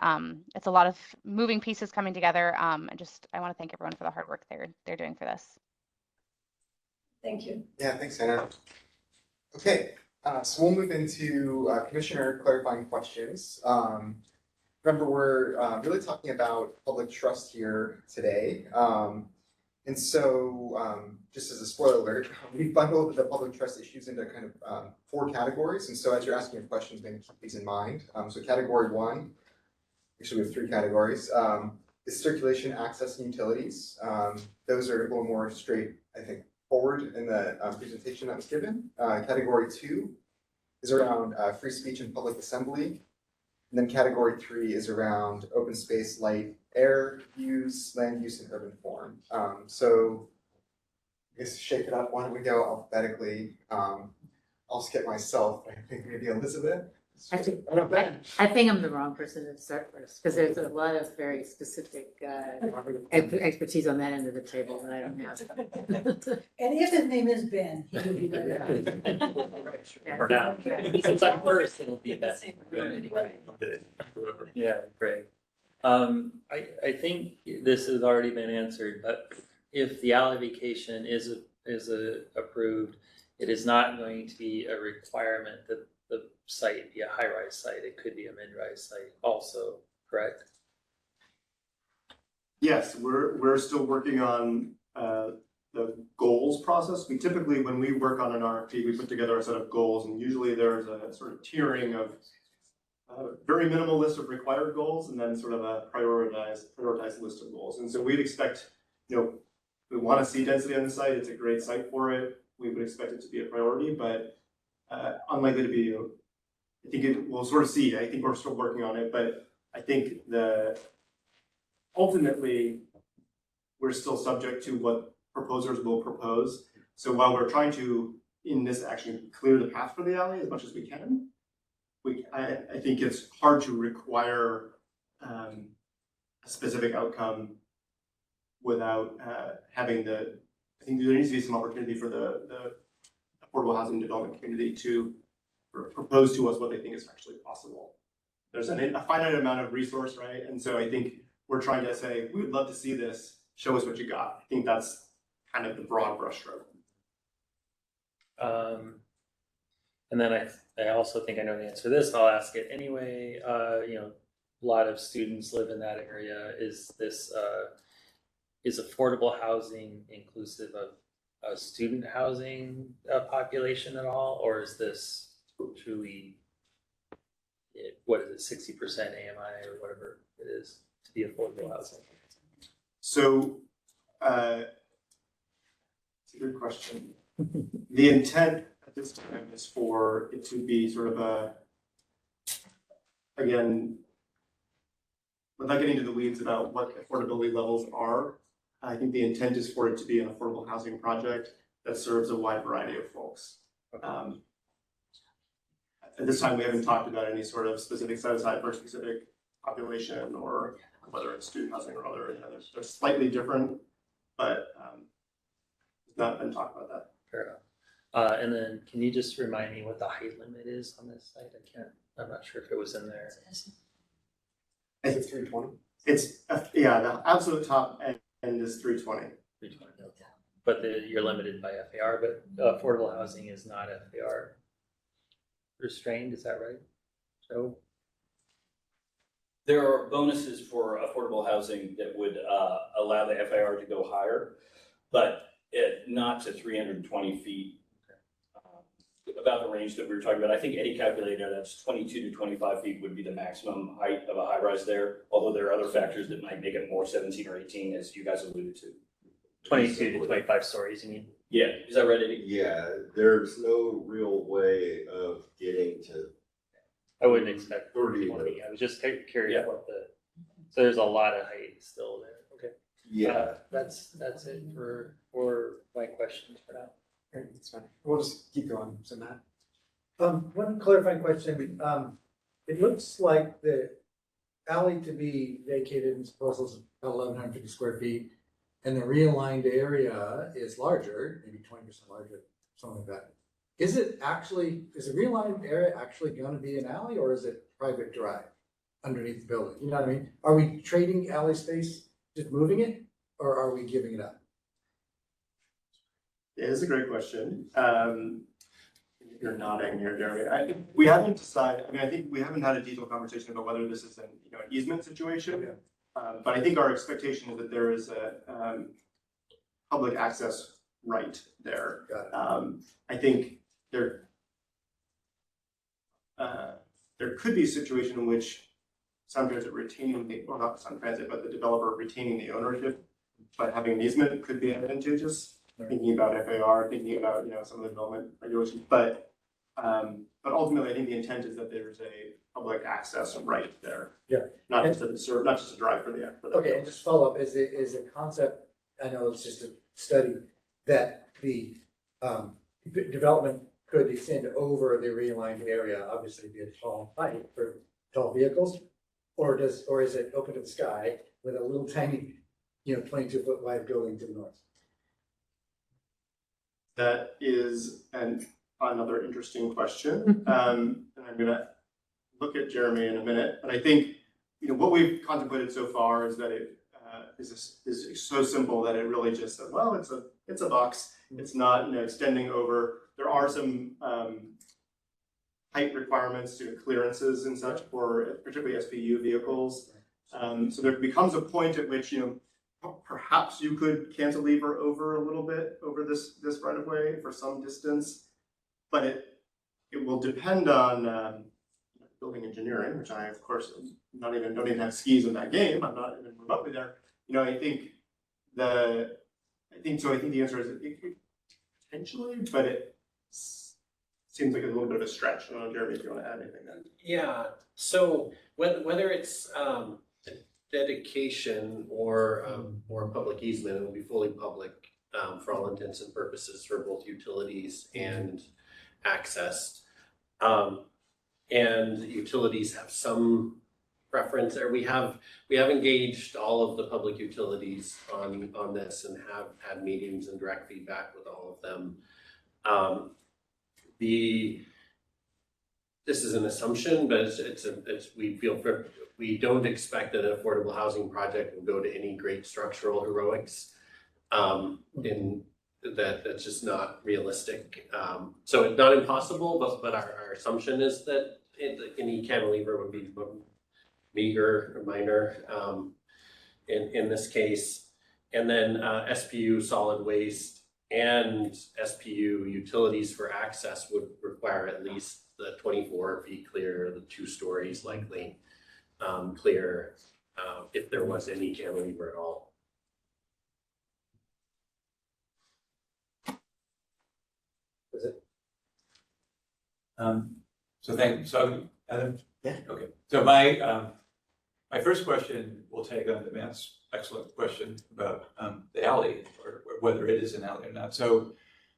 It's a lot of moving pieces coming together. I want to thank everyone for the hard work they're doing for this.
Thank you.
Yeah, thanks, Hannah. Okay, so we'll move into commissioner clarifying questions. Remember, we're really talking about public trust here today. And so, just as a spoiler alert, we bundled the public trust issues into kind of 4 categories. And so as you're asking your questions, maybe keep these in mind. So category 1, actually we have 3 categories, is circulation, access, and utilities. Those are a little more straight, I think, forward in the presentation that was given. Category 2 is around free speech and public assembly. And then category 3 is around open space, light, air use, land use, and urban form. So I guess shake it up. Why don't we go alphabetically? I'll skip myself. I think maybe Elizabeth.
I think I'm the wrong person to start first, because there's a lot of very specific expertise on that end of the table that I don't have.
And if his name is Ben, he would be better.
For now. Since I'm first, it'll be that. Yeah, great. I think this has already been answered, but if the alley vacation is approved, it is not going to be a requirement that the site be a high-rise site. It could be a mid-rise site also, correct?
Yes, we're still working on the goals process. We typically, when we work on an RFP, we put together a set of goals, and usually there's a sort of tiering of very minimal list of required goals, and then sort of a prioritized list of goals. And so we'd expect, we want to see density on the site. It's a great site for it. We would expect it to be a priority, but unlikely to be. I think we'll sort of see. I think we're still working on it, but I think ultimately we're still subject to what proposers will propose. So while we're trying to, in this action, clear the path for the alley as much as we can, I think it's hard to require a specific outcome without having I think there needs to be some opportunity for the affordable housing development community to propose to us what they think is actually possible. There's a finite amount of resource, right? And so I think we're trying to say, we would love to see this, show us what you got. I think that's kind of the broad brushstroke.
And then I also think I know the answer to this, I'll ask it anyway. A lot of students live in that area. Is affordable housing inclusive of a student housing population at all? Or is this truly, what is it, 60% AMI or whatever it is to be affordable housing?
So, it's a good question. The intent at this time is for it to be sort of again, without getting into the weeds about what affordability levels are, I think the intent is for it to be an affordable housing project that serves a wide variety of folks. at this time, we haven't talked about any sort of specific set aside for a specific population or whether it's student housing or other, they're slightly different, but it's not been talked about that.
Fair enough. And then can you just remind me what the height limit is on this site? I'm not sure if it was in there.
It's 320.
It's, yeah, the absolute top end is 320.
320. But you're limited by FAR, but affordable housing is not FAR restrained, is that right? So
There are bonuses for affordable housing that would allow the FAR to go higher, but not to 320 feet. About the range that we were talking about. I think Eddie calculated that's 22 to 25 feet would be the maximum height of a high rise there, although there are other factors that might make it more 17 or 18, as you guys alluded to.
22 to 25 stories, you mean?
Yeah, is that right, Eddie?
Yeah, there's no real way of getting to.
I wouldn't expect
30.
20. I was just curious what so there's a lot of height still there. Okay.
Yeah.
That's it for my questions for now.
Okay, that's fine. We'll just keep going. So Matt.
One clarifying question. It looks like the alley to be vacated in proposals about 1,150 square feet, and the realigned area is larger, maybe 20% larger, something like that. Is the realigned area actually going to be an alley, or is it private drive underneath the building? You know what I mean? Are we trading alley space, just moving it, or are we giving it up?
It is a great question. You're nodding here, Jeremy. We haven't decided. I mean, I think we haven't had a detailed conversation about whether this is an easement situation. But I think our expectation is that there is a public access right there. I think there could be a situation in which Sound Transit retaining not Sound Transit, but the developer retaining the ownership, but having an easement could be advantageous. Thinking about FAR, thinking about some of the development regulations, but ultimately, I think the intent is that there's a public access right there.
Yeah.
Not just a drive for the.
Okay, and just follow up, is a concept, I know it's just a study, that the development could extend over the realigned area, obviously be a tall height for tall vehicles, or is it open to the sky with a little tiny, 22-foot wide building to the north?
That is another interesting question. And I'm gonna look at Jeremy in a minute, but I think what we've contemplated so far is that it is so simple that it really just says, well, it's a box. It's not extending over. There are some height requirements to clearances and such for particularly SPU vehicles. So there becomes a point at which perhaps you could cantilever over a little bit over this right of way for some distance, but it will depend on building engineering, which I of course don't even have skis in that game. I'm not even remotely there. I think the answer is it could potentially, but it seems like a little bit of a stretch. I don't know, Jeremy, if you want to add anything then.
Yeah, so whether it's dedication or a public easement, it will be fully public for all intents and purposes for both utilities and access. And the utilities have some preference, or we have engaged all of the public utilities on this and have had meetings and direct feedback with all of them. This is an assumption, but we don't expect that an affordable housing project will go to any great structural heroics. That's just not realistic. So it's not impossible, but our assumption is that any cantilever would be meager or minor in this case. And then SPU solid waste and SPU utilities for access would require at least the 24 feet clear, the 2 stories likely clear, if there was any cantilever at all.
Is it?
So Adam?
Yeah.
Okay. So my first question will take on the Matt's excellent question about the alley or whether it is an alley or not. So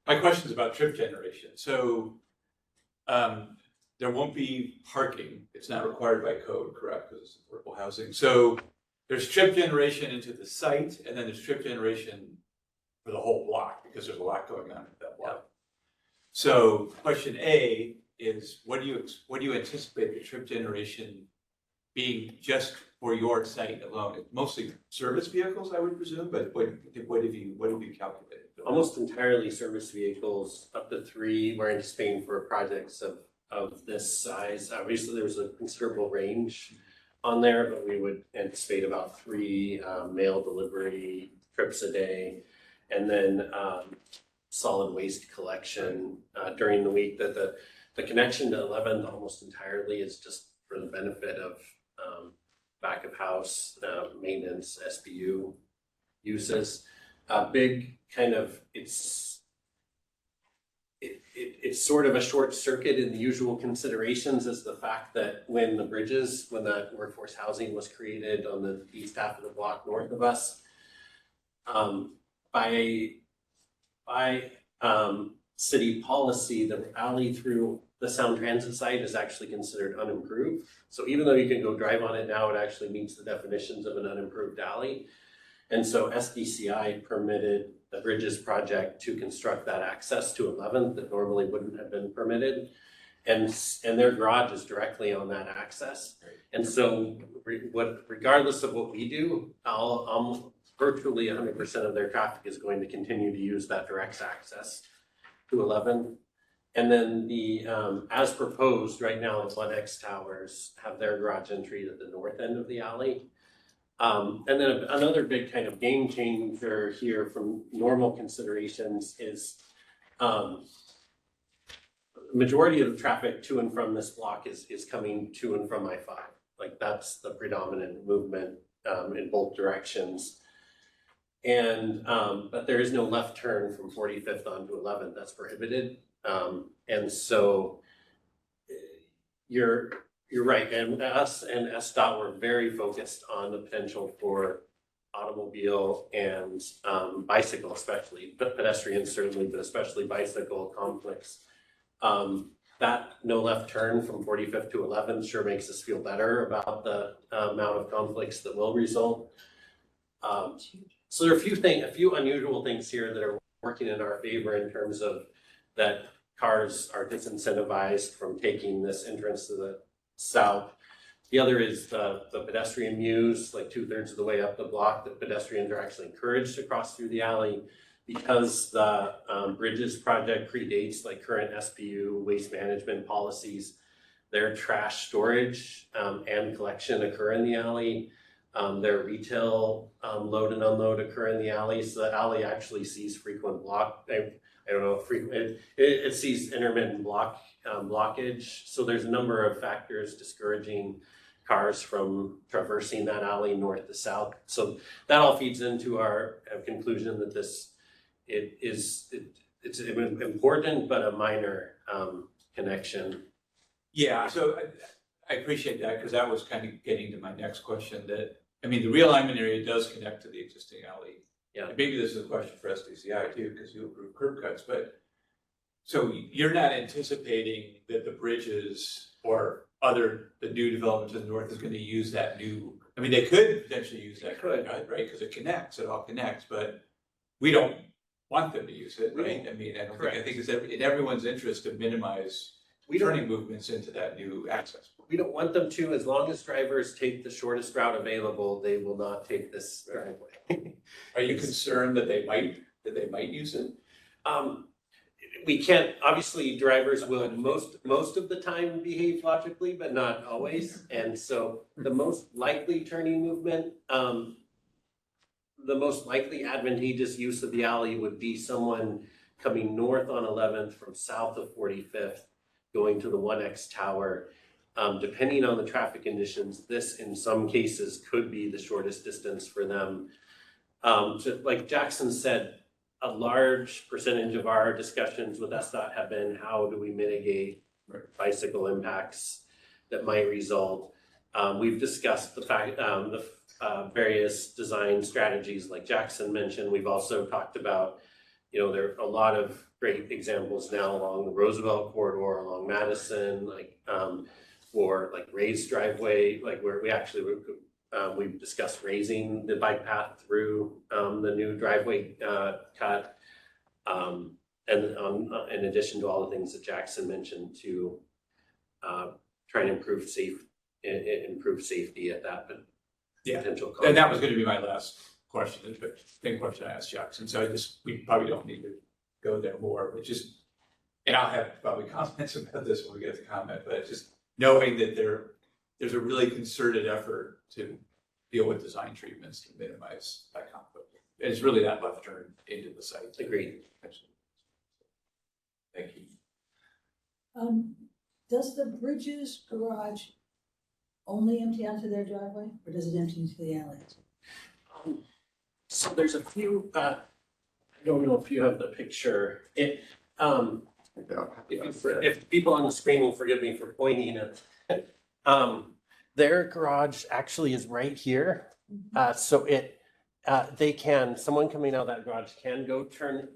my question is about trip generation. So there won't be parking. It's not required by code, correct? Because it's affordable housing. So there's trip generation into the site, and then there's trip generation for the whole block, because there's a lot going on at that block. So question A is, what do you anticipate the trip generation being just for your site alone? It's mostly service vehicles, I would presume, but what have you calculated?
Almost entirely service vehicles, up to 3. We're anticipating for projects of this size. Obviously, there's a considerable range on there, but we would anticipate about 3 mail delivery trips a day, and then solid waste collection during the week. That the connection to 11th almost entirely is just for the benefit of back of house maintenance, SBU uses. Big kind of, it's sort of a short circuit in the usual considerations is the fact that when the workforce housing was created on the east half of the block north of us, by city policy, the alley through the Sound Transit site is actually considered unimproved. So even though you can go drive on it now, it actually meets the definitions of an unimproved alley. And so SDCI permitted the Bridges project to construct that access to 11th that normally wouldn't have been permitted. And their garage is directly on that access. And so regardless of what we do, virtually 100% of their traffic is going to continue to use that direct access to 11th. And then the, as proposed, right now the 1X towers have their garage entry at the north end of the alley. And then another big kind of game changer here from normal considerations is majority of the traffic to and from this block is coming to and from I-5. Like that's the predominant movement in both directions. And but there is no left turn from 45th onto 11th. That's prohibited. And so you're right, and us and SDOT were very focused on the potential for automobile and bicycle, especially, but pedestrians certainly, but especially bicycle conflicts. That no left turn from 45th to 11th sure makes us feel better about the amount of conflicts that will result. So there are a few unusual things here that are working in our favor in terms of that cars are disincentivized from taking this entrance to the south. The other is the pedestrian use, like 2/3 of the way up the block, that pedestrians are actually encouraged to cross through the alley because the Bridges project predates like current SPU waste management policies. Their trash storage and collection occur in the alley. Their retail load and unload occur in the alley. So the alley actually sees frequent it sees intermittent blockage. So there's a number of factors discouraging cars from traversing that alley north to south. So that all feeds into our conclusion that it's important but a minor connection.
Yeah, so I appreciate that, because that was kind of getting to my next question. That, I mean, the realignment area does connect to the existing alley.
Yeah.
And maybe this is a question for SDCI too, because you approve curb cuts, but so you're not anticipating that the Bridges or the new development to the north is going to use that new, I mean, they could potentially use that curb cut, right? Because it all connects, but we don't want them to use it, right? I mean, I think it's in everyone's interest to minimize turning movements into that new access.
We don't want them to, as long as drivers take the shortest route available, they will not take this driveway.
Are you concerned that they might use it?
We can't, obviously drivers will most of the time behave logically, but not always. And so the most likely turning movement, the most likely advantageous use of the alley would be someone coming north on 11th from south of 45th, going to the 1X tower. Depending on the traffic conditions, this in some cases could be the shortest distance for them. So like Jackson said, a large percentage of our discussions with SDOT have been how do we mitigate bicycle impacts that might result. We've discussed the fact, various design strategies like Jackson mentioned. We've also talked about You know, there are a lot of great examples now along the Roosevelt corridor, along Madison, like for like raised driveway, like where we actually we've discussed raising the bike path through the new driveway cut. And in addition to all the things that Jackson mentioned, to try and improve safety at that potential cost.
And that was going to be my last question, the same question I asked Jackson. So we probably don't need to go there more, but just, and I'll have probably comments about this when we get to comment, but just knowing that there's a really concerted effort to deal with design treatments to minimize that conflict. And it's really that left turn into the site.
Agreed.
Thank you.
Does the Bridges garage only empty onto their driveway, or does it empty into the alleys?
So there's a few, I don't know if you have the picture. If people on the screen will forgive me for pointing at, their garage actually is right here. So someone coming out of that garage can turn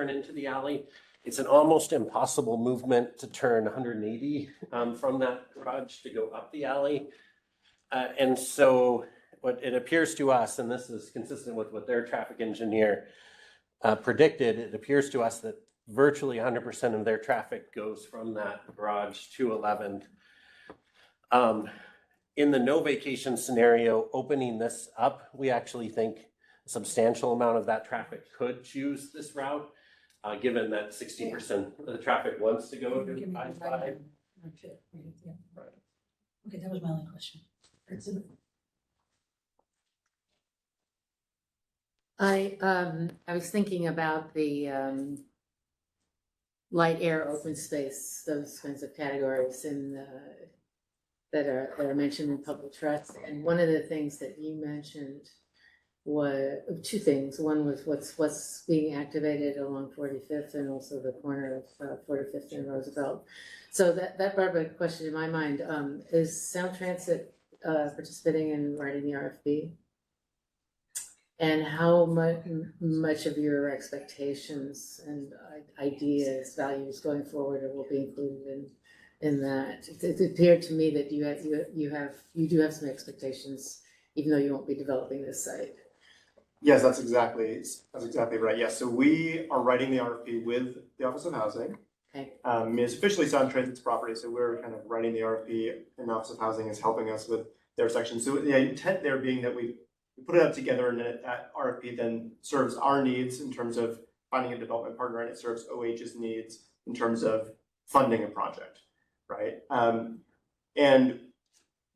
into the alley. It's an almost impossible movement to turn 180 from that garage to go up the alley. And so what it appears to us, and this is consistent with what their traffic engineer predicted, it appears to us that virtually 100% of their traffic goes from that garage to 11th. In the no vacation scenario, opening this up, we actually think a substantial amount of that traffic could choose this route, given that 60% of the traffic wants to go to I-5.
Okay, that was my only question.
I was thinking about the light, air, open space, those kinds of categories that are mentioned in public trust. And one of the things that you mentioned was two things. One was what's being activated along 45th and also the corner of 45th and Roosevelt. So that brought up a question in my mind. Is Sound Transit participating in writing the RFP? And how much of your expectations and ideas, values going forward will be included in that? It appeared to me that you do have some expectations, even though you won't be developing this site.
Yes, that's exactly right. Yes, so we are writing the RFP with the Office of Housing.
Okay.
It's officially Sound Transit's property, so we're kind of writing the RFP, and the Office of Housing is helping us with their section. So the intent there being that we put it up together, and that RFP then serves our needs in terms of finding a development partner, and it serves OH's needs in terms of funding a project, right? And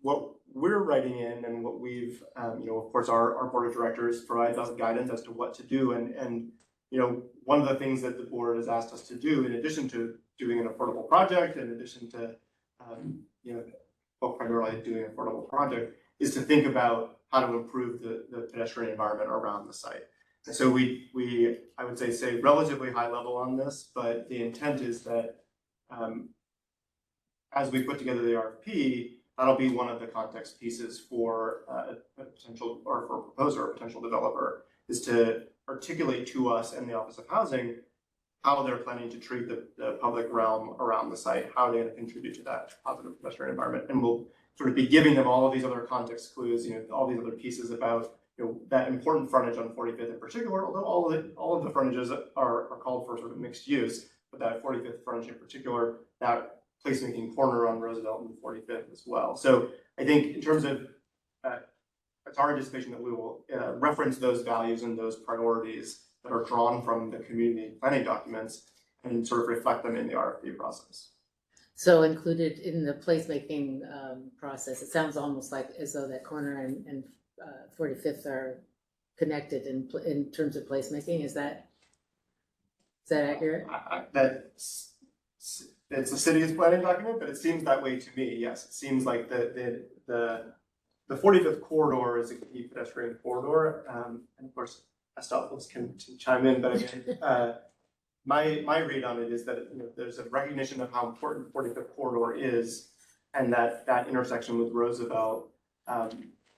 what we're writing in, and what we've, of course, our board of directors provides us guidance as to what to do, and one of the things that the board has asked us to do, in addition to doing an affordable project, in addition to, primarily doing an affordable project, is to think about how to improve the pedestrian environment around the site. And so I would say relatively high level on this, but the intent is that as we put together the RFP, that'll be one of the context pieces for a potential, or for a proposer, or potential developer, is to articulate to us and the Office of Housing how they're planning to treat the public realm around the site, how they're going to contribute to that positive pedestrian environment. And we'll sort of be giving them all of these other context clues, all these other pieces about that important frontage on 45th in particular, although all of the frontages are called for sort of mixed use, but that 45th frontage in particular, that placemaking corner on Roosevelt and 45th as well. So I think in terms of, it's our anticipation that we will reference those values and those priorities that are drawn from the community planning documents and sort of reflect them in the RFP process.
So included in the placemaking process, it sounds almost like as though that corner and 45th are connected in terms of placemaking. Is that accurate?
It's a city's planning document, but it seems that way to me. Yes, it seems like the 45th corridor is a key pedestrian corridor, and of course, Astolfos can chime in. But again, my read on it is that there's a recognition of how important 45th corridor is, and that intersection with Roosevelt.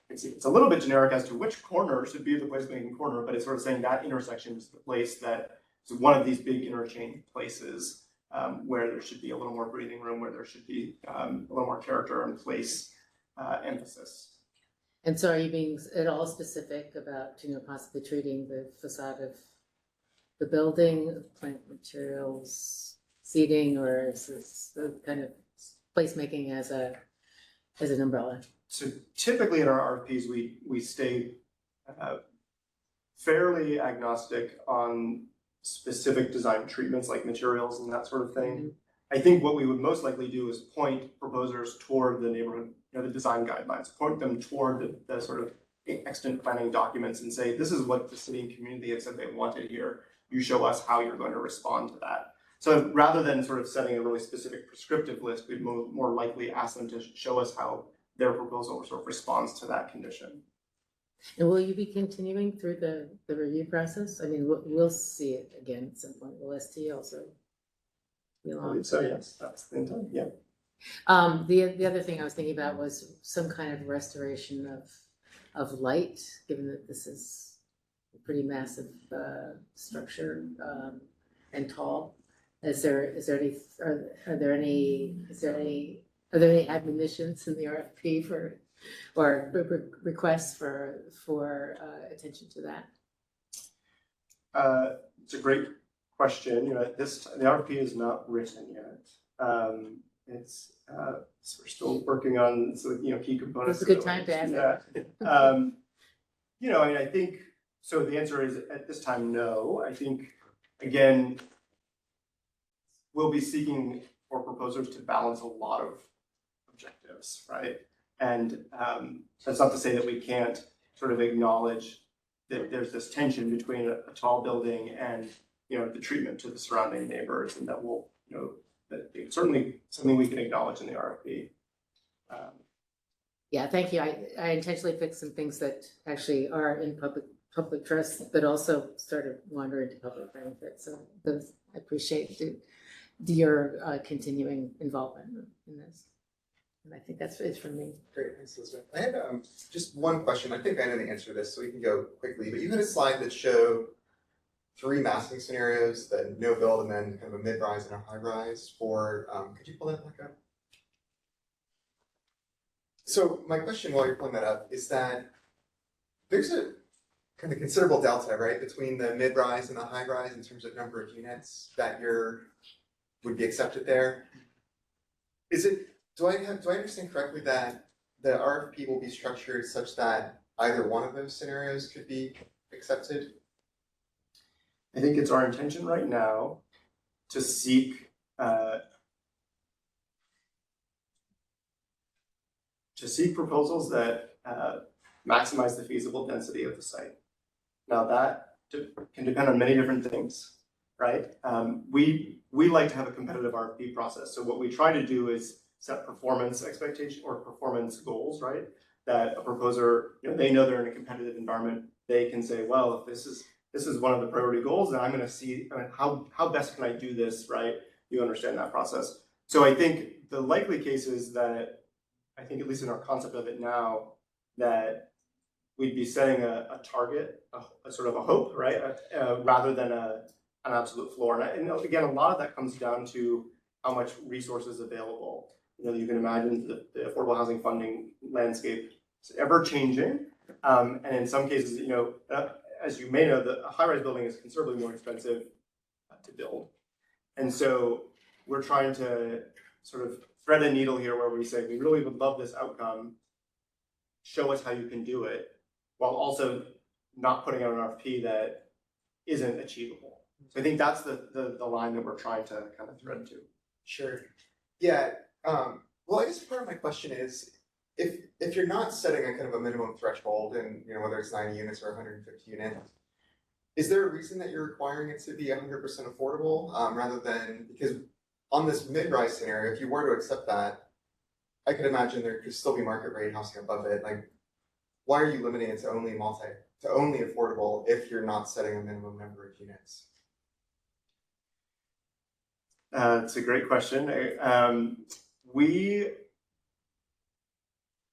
It's a little bit generic as to which corner should be the placemaking corner, but it's sort of saying that intersection is the place that So one of these big interchange places where there should be a little more breathing room, where there should be a little more character and place emphasis.
And so are you being at all specific about, possibly treating the facade of the building, plant materials, seating, or is this the kind of placemaking as an umbrella?
So typically in our RFPs, we stay fairly agnostic on specific design treatments like materials and that sort of thing.
Mm-hmm.
I think what we would most likely do is point proposers toward the neighborhood, the design guidelines, point them toward the sort of extant planning documents and say, this is what the city and community have said they wanted here. You show us how you're going to respond to that. So rather than sort of setting a really specific prescriptive list, we'd more likely ask them to show us how their proposal sort of responds to that condition.
And will you be continuing through the review process? I mean, we'll see it again at some point. Will ST also be along?
So yes, that's the intent, yeah.
The other thing I was thinking about was some kind of restoration of light, given that this is a pretty massive structure and tall. Are there any admonitions in the RFP or requests for attention to that?
It's a great question. The RFP is not written yet. So we're still working on key components.
It's a good time to ask
that. I think so. The answer is at this time, no. I think again, we'll be seeking for proposers to balance a lot of objectives, right? And that's not to say that we can't sort of acknowledge that there's this tension between a tall building and the treatment to the surrounding neighbors, and that will that it's certainly something we can acknowledge in the RFP.
Yeah, thank you. I intentionally picked some things that actually are in public trust, but also sort of wander into public benefit. So I appreciate your continuing involvement in this. And I think that's it from me.
Great, thanks, Elizabeth. I had just one question. I think I know the answer to this, so we can go quickly. But you had a slide that showed 3 massing scenarios: the no build, and then kind of a mid-rise and a high-rise. Could you pull that back up? So my question, while you're pulling that up, is that there's a kind of considerable delta, right, between the mid-rise and the high-rise in terms of number of units that would be accepted there. Do I understand correctly that the RFP will be structured such that either one of those scenarios could be accepted?
I think it's our intention right now to seek proposals that maximize the feasible density of the site. Now that can depend on many different things, right? We like to have a competitive RFP process. So what we try to do is set performance expectation or performance goals, right? That a proposer, they know they're in a competitive environment. They can say, well, if this is one of the priority goals, then I'm going to see how best can I do this, right? You understand that process. So I think the likely case is that, I think at least in our concept of it now, that we'd be setting a target, a sort of a hope, right? Rather than an absolute floor. And again, a lot of that comes down to how much resources available. You can imagine the affordable housing funding landscape is ever changing. And in some cases, as you may know, a high-rise building is considerably more expensive to build. And so we're trying to sort of thread a needle here where we say, we really would love this outcome. Show us how you can do it, while also not putting out an RFP that isn't achievable. So I think that's the line that we're trying to kind of thread to.
Sure. Yeah. Well, I guess part of my question is, if you're not setting a kind of a minimum threshold, and whether it's 90 units or 150 units, is there a reason that you're requiring it to be 100% affordable, rather than, because on this mid-rise scenario, if you were to accept that, I could imagine there could still be market rate housing above it. Like, why are you limiting it to only affordable if you're not setting a minimum number of units?
It's a great question.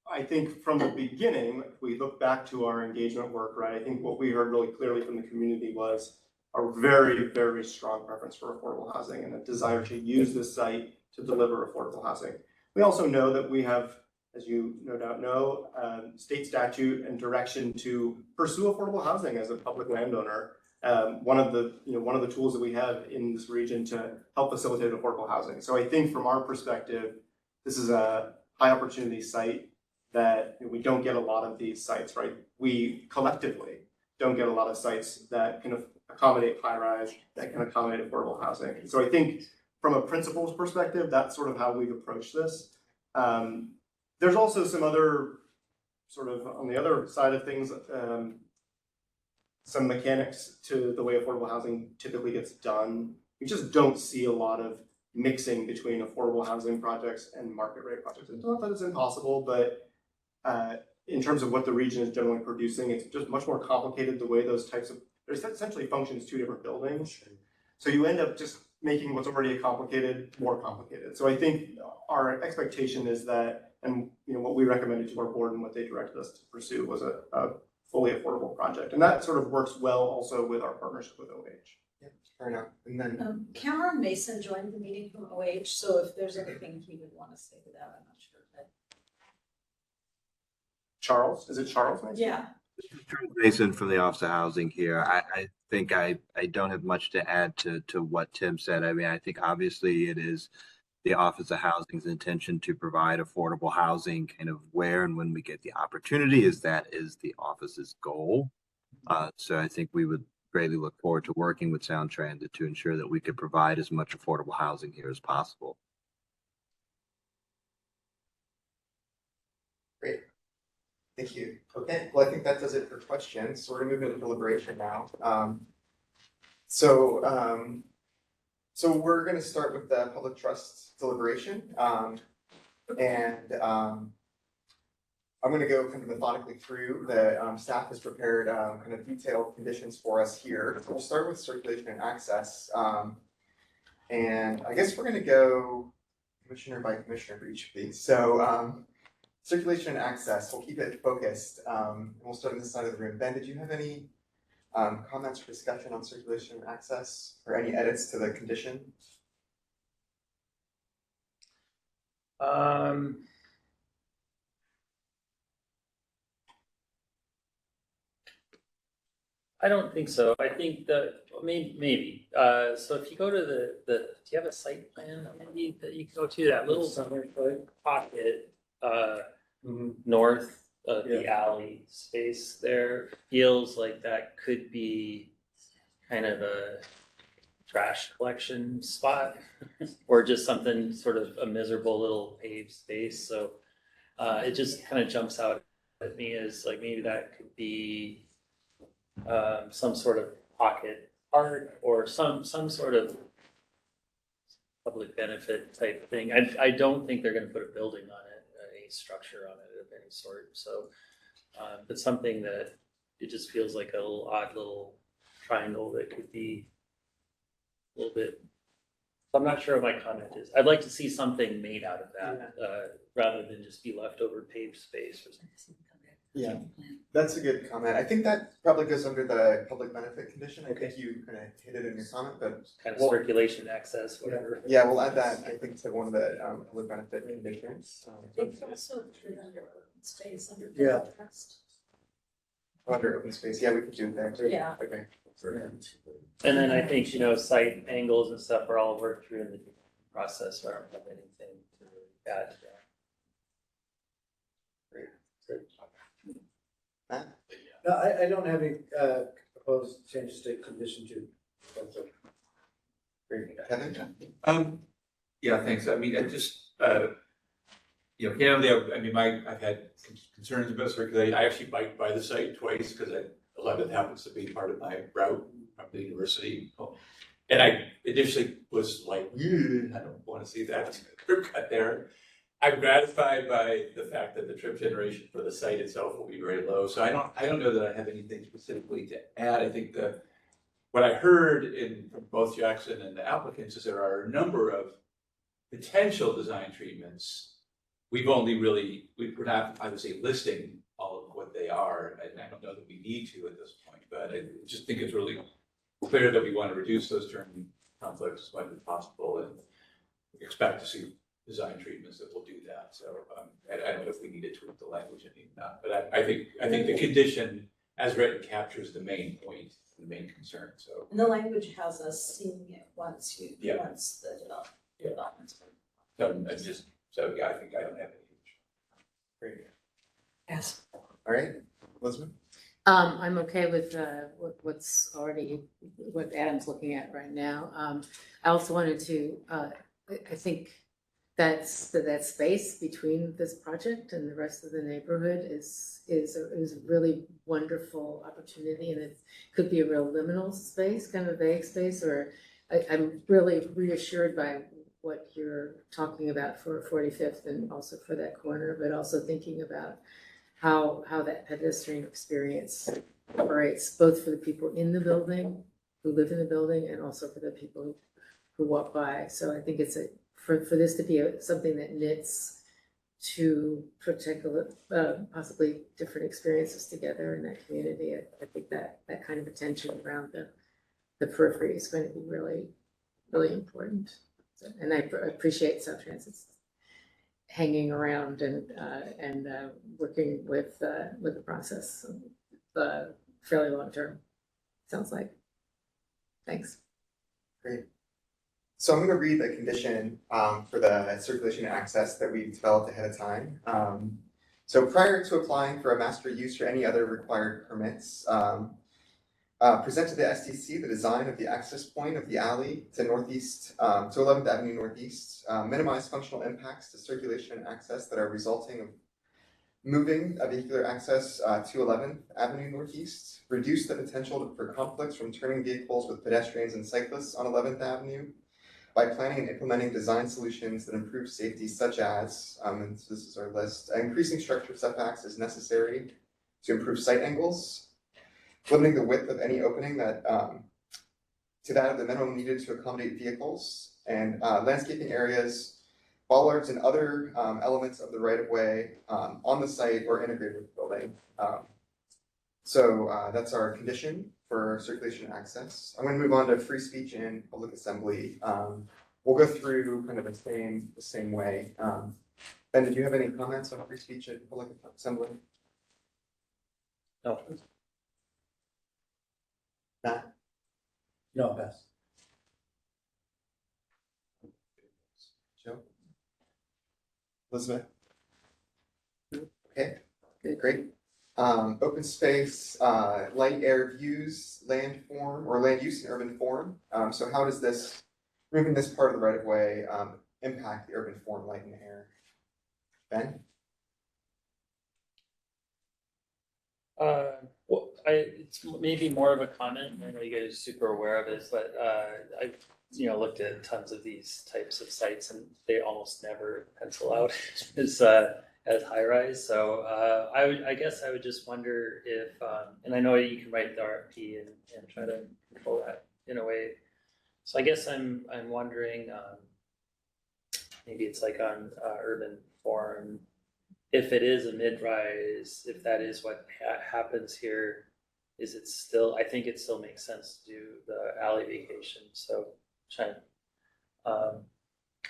I think from the beginning, if we look back to our engagement work, right, I think what we heard really clearly from the community was a very, very strong preference for affordable housing and a desire to use this site to deliver affordable housing. We also know that we have, as you no doubt know, state statute and direction to pursue affordable housing as a public landowner. One of the tools that we have in this region to help facilitate affordable housing. So I think from our perspective, this is a high opportunity site that we don't get a lot of these sites, right? We collectively don't get a lot of sites that can accommodate high rise, that can accommodate affordable housing. So I think from a principles perspective, that's sort of how we've approached this. There's also some other sort of on the other side of things, some mechanics to the way affordable housing typically gets done. We just don't see a lot of mixing between affordable housing projects and market rate projects. It's not that it's impossible, but in terms of what the region is generally producing, it's just much more complicated the way those types of, there's essentially functions two different buildings. So you end up just making what's already complicated more complicated. So I think our expectation is that, and what we recommended to our board and what they directed us to pursue was a fully affordable project. And that sort of works well also with our partnership with OH.
Yeah, fair enough. And then
Cameron Mason joined the meeting from OH, so if there's anything he would want to say to that, I'm not sure. But
Charles, is it Charles Mason?
yeah.
Charles Mason from the Office of Housing here. I think I don't have much to add to what Tim said. I mean, I think obviously it is the Office of Housing's intention to provide affordable housing kind of where and when we get the opportunity, is that is the office's goal. So I think we would greatly look forward to working with Sound Transit to ensure that we could provide as much affordable housing here as possible.
great. Thank you. Okay, well, I think that does it for questions. So we're gonna move into deliberation now. So we're gonna start with the public trust deliberation. I'm gonna go kind of methodically through. The staff has prepared kind of detailed conditions for us here. So we'll start with circulation and access. And I guess we're gonna go commissioner by commissioner for each of these. So circulation and access, we'll keep it focused. And we'll start on this side of the room. Ben, did you have any comments or discussion on circulation and access or any edits to the condition?
I don't think so. I think that maybe. So if you go to the do you have a site plan maybe that you can go to, that little pocket north of the alley space there feels like that could be kind of a trash collection spot or just something sort of a miserable little paved space. So it just kind of jumps out at me as like maybe that could be some sort of pocket park or some sort of public benefit type thing. I don't think they're going to put a building on it, a structure on it of any sort. So, but something that it just feels like a little odd little triangle that could be a little bit. I'm not sure what my comment is. I'd like to see something made out of that rather than just be leftover paved space or something.
Yeah, that's a good comment. I think that probably goes under the public benefit condition. I think you kind of hit it in your comment, but
kind of circulation access, whatever.
Yeah, we'll add that, I think, to one of the public benefit conditions.
It's also under open space, under
Yeah.
public trust.
Under open space, yeah, we could do it there too.
Yeah.
Okay.
And then I think, site angles and stuff are all worked through in the process, so I don't have anything to add to that.
Great.
No, I don't have any proposed changes to condition two.
Great. Kevin?
Yeah, thanks. I mean, I just, candidly, I've had concerns about circulation. I actually biked by the site twice because 11th happens to be part of my route from the university. And I initially was like, I don't want to see that curb cut there. I'm gratified by the fact that the trip generation for the site itself will be very low. So I don't know that I have anything specifically to add. I think what I heard from both Jackson and the applicants is there are a number of potential design treatments. We're not, I would say, listing all of what they are. And I don't know that we need to at this point, but I just think it's really clear that we want to reduce those turning conflicts as much as possible and expect to see design treatments that will do that. So I don't know if we need to tweak the language any or not, but I think the condition as written captures the main point, the main concern. So
And the language has us seeing it once
Yeah.
once the development's.
I think I don't have any.
Great.
Yes.
All right, Elizabeth?
I'm okay with what's already, what Adam's looking at right now. I also wanted to, I think that space between this project and the rest of the neighborhood is a really wonderful opportunity, and it could be a real liminal space, kind of a vague space, or I'm really reassured by what you're talking about for 45th and also for that corner, but also thinking about how that pedestrian experience operates, both for the people in the building, who live in the building, and also for the people who walk by. So I think it's for this to be something that knits two particular, possibly different experiences together in that community. I think that kind of attention around the periphery is going to be really, really important. So, and I appreciate South Transit's hanging around and working with the process fairly long term, sounds like. Thanks.
Great. So I'm going to read the condition for the circulation and access that we've developed ahead of time. So prior to applying for a master use or any other required permits, present to the STC the design of the access point of the alley to northeast, to 11th Avenue Northeast, minimize functional impacts to circulation and access that are resulting of moving a vehicular access to 11th Avenue Northeast, reduce the potential for conflicts from turning vehicles with pedestrians and cyclists on 11th Avenue by planning and implementing design solutions that improve safety, such as, and so this is our list, increasing structure setbacks as necessary to improve sight angles, limiting the width of any opening that to that of the minimum needed to accommodate vehicles, and landscaping areas, bollards, and other elements of the right-of-way on the site or integrated with the building. So that's our condition for circulation and access. I'm going to move on to free speech and public assembly. We'll go through kind of the same way. Ben, did you have any comments on free speech and public assembly?
No.
Matt?
No, pass.
Joe? Elizabeth? Okay, great. Open space, light air views, land form, or land use in urban form. So how does this, moving this part of the right of way, impact the urban form, light and air? Ben?
Well, it's maybe more of a comment. I know you guys are super aware of this, but I've looked at tons of these types of sites, and they almost never pencil out as high rise. So I guess I would just wonder if, and I know you can write the RFP and try to control that in a way. So I guess I'm wondering, maybe it's like on urban form. If it is a mid-rise, if that is what happens here, is it still, I think it still makes sense to do the alley vacation. So I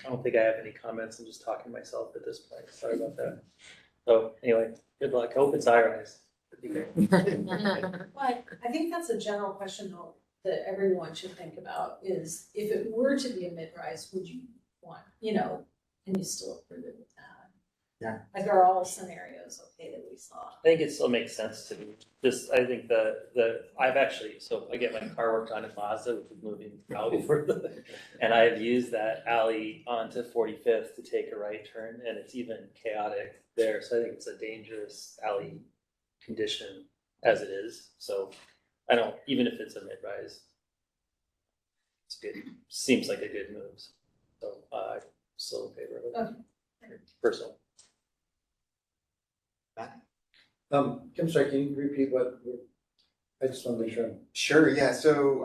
don't think I have any comments. I'm just talking to myself at this point. Sorry about that. So anyway, good luck. I hope it's high-rise.
Well, I think that's a general question though that everyone should think about is if it were to be a mid-rise, would you want, can you still approve it with that?
Yeah.
Like are all scenarios okay that we saw?
I think it still makes sense to me. I think I've actually, so I get my car worked on in Mazda, which is moving alley further, and I've used that alley onto 45th to take a right turn, and it's even chaotic there. So I think it's a dangerous alley condition as it is. So even if it's a mid-rise, it's good. Seems like a good move. So I'm still in favor of it.
Okay.
Personally.
I'm sorry, can you repeat I just want to make sure.
Sure, yeah. So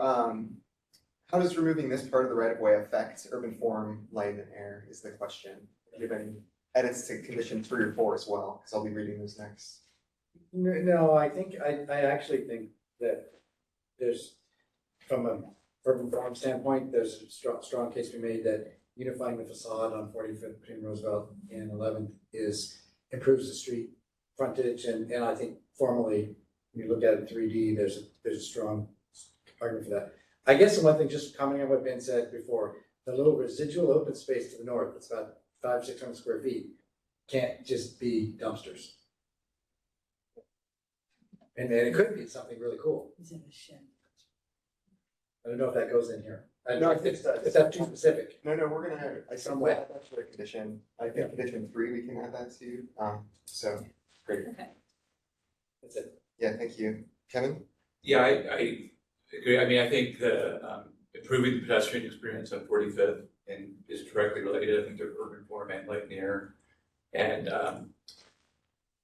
how does removing this part of the right of way affect urban form, light, and air is the question. Do you have any edits to condition 3 or 4 as well? Because I'll be reading those next.
No, I actually think that there's from a urban farm standpoint, there's a strong case to be made that unifying the facade on 45th between Roosevelt and 11th improves the street frontage, and I think formally, when you look at it in 3D, there's a strong argument for that. I guess the one thing, just commenting on what Ben said before, the little residual open space to the north, it's about 500-600 square feet, can't just be dumpsters. And it could be something really cool.
It's in the shed.
I don't know if that goes in here.
No,
If that's too specific.
No, we're gonna have, I think
Somewhere.
that's actually a condition, I think condition 3, we can add that to, so, great.
Okay.
That's it.
Yeah, thank you. Kevin?
Yeah, I agree. I mean, I think the improving the pedestrian experience on 45th and is directly related, I think, to urban form and light and air. And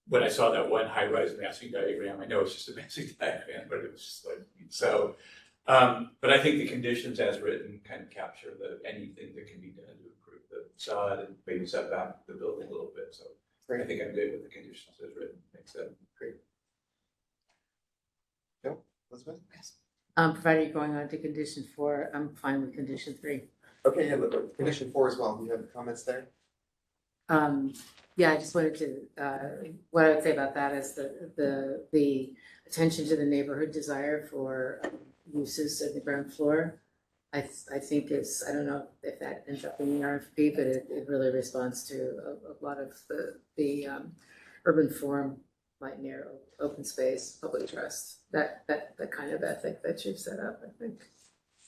when I saw that one high-rise massing diagram, I know it's just a massing diagram, but it was just like, so. But I think the conditions as written kind of capture anything that can be done to improve the facade and maybe set back the building a little bit. So I think I'm good with the conditions as written. Makes sense.
Great. Joe, Elizabeth?
Provided you're going on to condition 4, I'm fine with condition 3.
Okay, yeah, but condition 4 as well. Do you have comments there?
Yeah, I just wanted to, what I would say about that is the attention to the neighborhood desire for uses of the ground floor. I think is, I don't know if that ends up in the RFP, but it really responds to a lot of the urban form, light and air, open space, public trust, that kind of ethic that you've set up, I think.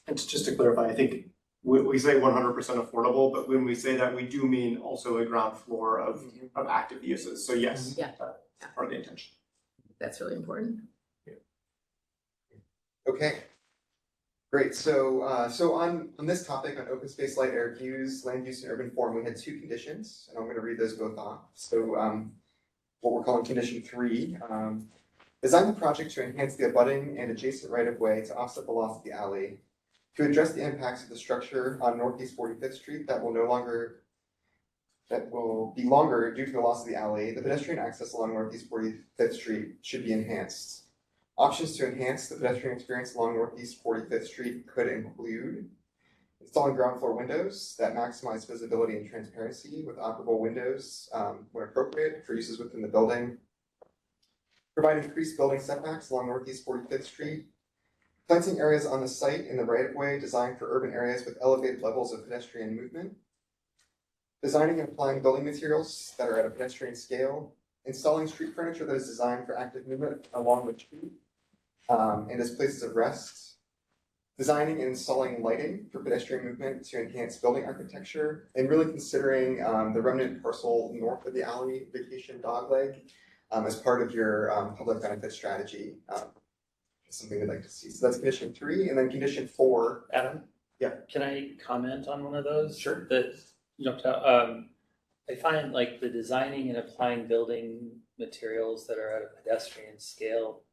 And just to clarify, I think we say 100% affordable, but when we say that, we do mean also a ground floor of active uses. So yes,
Yeah.
that's part of the intention.
That's really important.
Okay. Great, so so on this topic, on open space, light, air, views, land use and urban form, we had 2 conditions, and I'm gonna read those both off. So what we're calling condition 3, design the project to enhance the abutting and adjacent right-of-way to offset the loss of the alley, to address the impacts of the structure on Northeast 45th Street that will be longer due to the loss of the alley. The pedestrian access along Northeast 45th Street should be enhanced. Options to enhance the pedestrian experience along Northeast 45th Street could include installing ground floor windows that maximize visibility and transparency with operable windows when appropriate for uses within the building, provide increased building setbacks along Northeast 45th Street, planting areas on the site in the right-of-way designed for urban areas with elevated levels of pedestrian movement, designing and applying building materials that are at a pedestrian scale, installing street furniture that is designed for active movement along the street and as places of rest, designing and installing lighting for pedestrian movement to enhance building architecture, and really considering the remnant parcel north of the alley, vacation dogleg, as part of your public benefit strategy. Something we'd like to see. So that's condition 3, and then condition 4.
Adam?
Yeah.
Can I comment on one of those?
Sure.
That, I find like the designing and applying building materials that are at a pedestrian scale,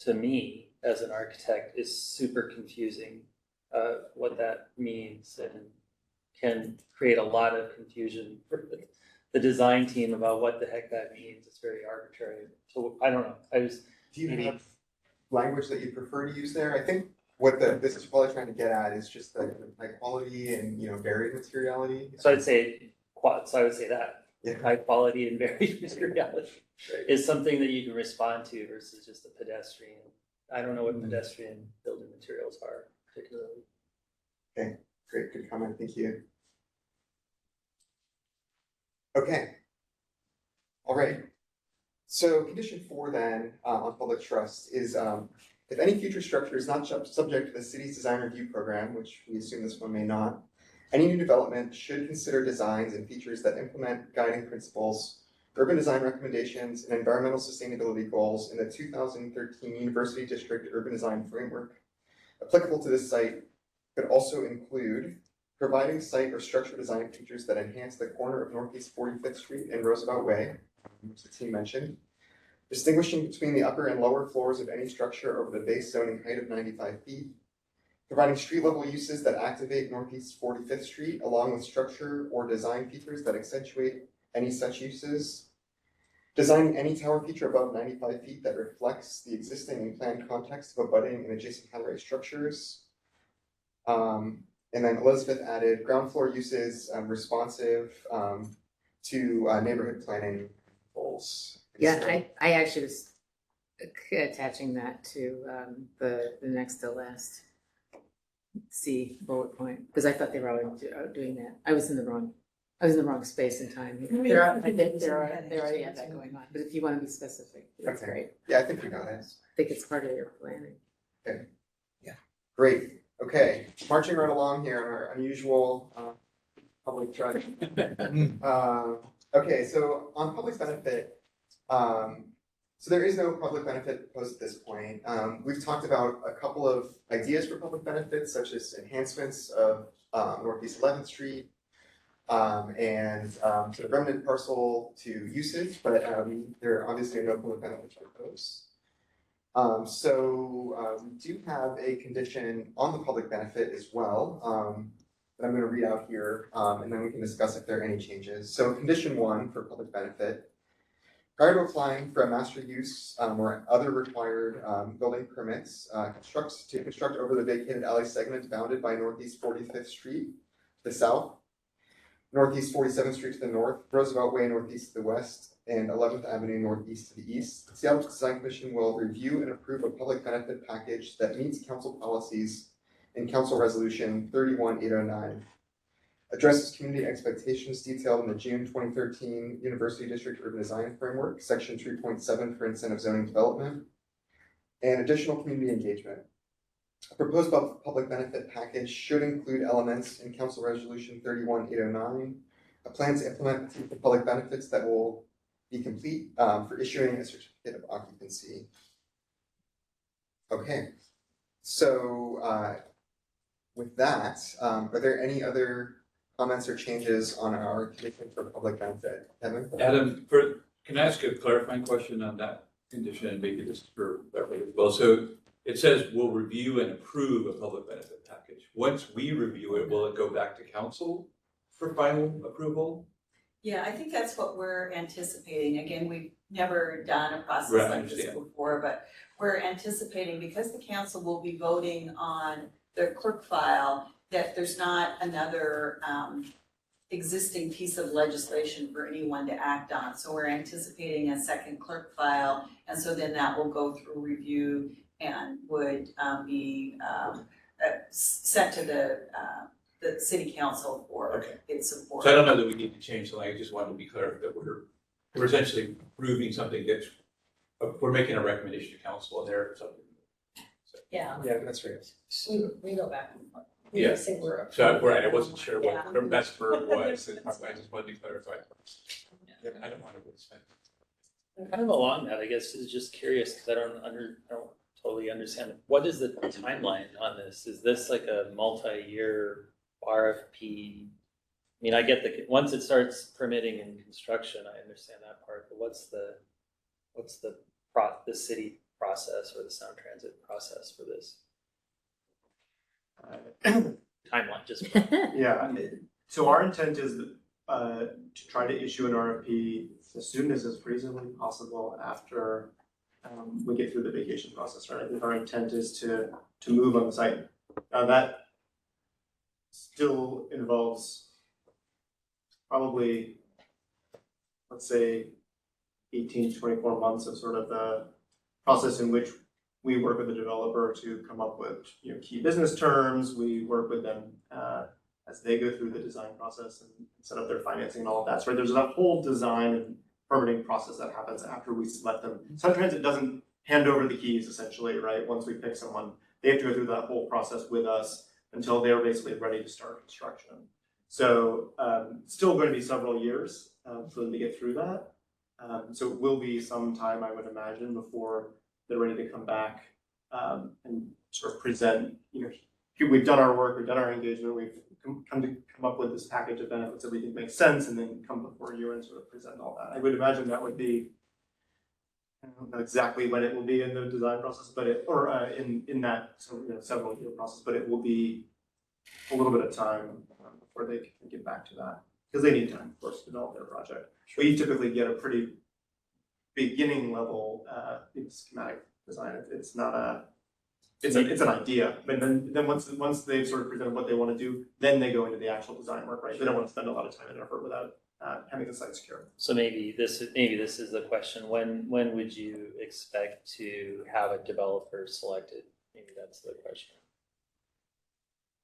to me, as an architect, is super confusing, what that means, and can create a lot of confusion for the design team about what the heck that means. It's very arbitrary. So I don't know,
Do you have language that you prefer to use there? I think what this is probably trying to get at is just the high quality and, varied materiality.
So I would say that.
Yeah.
High quality and varied materiality is something that you can respond to versus just a pedestrian. I don't know what pedestrian building materials are particularly.
Okay, great, good comment, thank you. Okay. All right. So condition 4 then, on public trust is, if any future structure is not subject to the city's design review program, which we assume this one may not, any new development should consider designs and features that implement guiding principles, urban design recommendations, and environmental sustainability goals in the 2013 University District Urban Design Framework. Applicable to this site could also include providing site or structure design features that enhance the corner of Northeast 45th Street and Roosevelt Way, which the team mentioned, distinguishing between the upper and lower floors of any structure over the base zoning height of 95 feet, providing street level uses that activate Northeast 45th Street along with structure or design features that accentuate any such uses, Designing any tower feature above 95 feet that reflects the existing and planned context of abutting and adjacent highway structures. And then Elizabeth added ground floor uses responsive to neighborhood planning goals.
Yeah, I actually was attaching that to the next to last C bullet point, because I thought they were already doing that. I was in the wrong space and time.
I mean,
They
I think
already
it's-
have that going on, but if you want to be specific, that's
Okay.
great.
Yeah, I think we got it.
I think it's part of your planning.
Okay. Yeah. Great. Okay. Marching right along here on our unusual public track. Okay, so on public benefit, so there is no public benefit proposed at this point. We've talked about a couple of ideas for public benefits, such as enhancements of Northeast 11th Street and sort of remnant parcel to uses, but there are obviously no public benefits proposed. So we do have a condition on the public benefit as well that I'm going to read out here, and then we can discuss if there are any changes. So condition 1 for public benefit. Prior to applying for a master use or other required building permits, construct over the vacated alley segment bounded by Northeast 45th Street to the south, Northeast 47th Street to the north, Roosevelt Way Northeast to the west, and 11th Avenue Northeast to the east. The Seattle Design Commission will review and approve a public benefit package that meets council policies in Council Resolution 31809. Addresses community expectations detailed in the June 2013 University District Urban Design Framework, Section 3.7 for incentive zoning development, and additional community engagement. A proposed public benefit package should include elements in Council Resolution 31809, a plan to implement the public benefits that will be complete for issuing a certificate of occupancy. Okay, so with that, are there any other comments or changes on our condition for public benefit? Kevin?
Adam, can I ask a clarifying question on that condition and maybe this is for Beverly as well? So it says we'll review and approve a public benefit package. Once we review it, will it go back to council for final approval?
Yeah, I think that's what we're anticipating. Again, we've never done a process
Right, I
like this
understand.
before, but we're anticipating because the council will be voting on the clerk file, that there's not another existing piece of legislation for anyone to act on. So we're anticipating a second clerk file, and so then that will go through review and would be sent to the city council for its support.
So I don't know that we need to change the language, I just wanted to be clear that we're essentially approving something that's, we're making a recommendation to council and they're something.
Yeah.
Yeah, that's right.
We go back and forth. We
Yeah.
say we're.
So, right, I wasn't sure
Yeah.
what the best verb was, and I just wanted to clarify. I don't want to spend.
Kind of along that, I guess, is just curious, because I don't totally understand. What is the timeline on this? Is this like a multi-year RFP? I mean, I get once it starts permitting and construction, I understand that part, but what's the city process or the Sound Transit process for this? Timeline, just.
Yeah, so our intent is to try to issue an RFP as soon as is reasonably possible after we get through the vacation process, right? I think our intent is to move on the site. Now that still involves probably, let's say, 18 to 24 months of sort of the process in which we work with the developer to come up with key business terms. We work with them as they go through the design process and set up their financing and all of that. So there's a whole design and permitting process that happens after we select them. Sun Transit doesn't hand over the keys essentially, right? Once we pick someone, they have to go through that whole process with us until they're basically ready to start construction. So still going to be several years for them to get through that. So it will be some time, I would imagine, before they're ready to come back and sort of present, we've done our work, we've done our engagement, we've come up with this package of benefits that we think makes sense, and then come before you and sort of present all that. I would imagine that would be, I don't know exactly when it will be in the design process, but in that several year process, but it will be a little bit of time before they can get back to that, because they need time, of course, to develop their project. We typically get a pretty beginning level, schematic design. It's not a, it's an idea. But then once they've sort of presented what they want to do, then they go into the actual design work, right? They don't want to spend a lot of time and effort without having the site secure.
So maybe this is the question, when would you expect to have a developer selected? Maybe that's the question.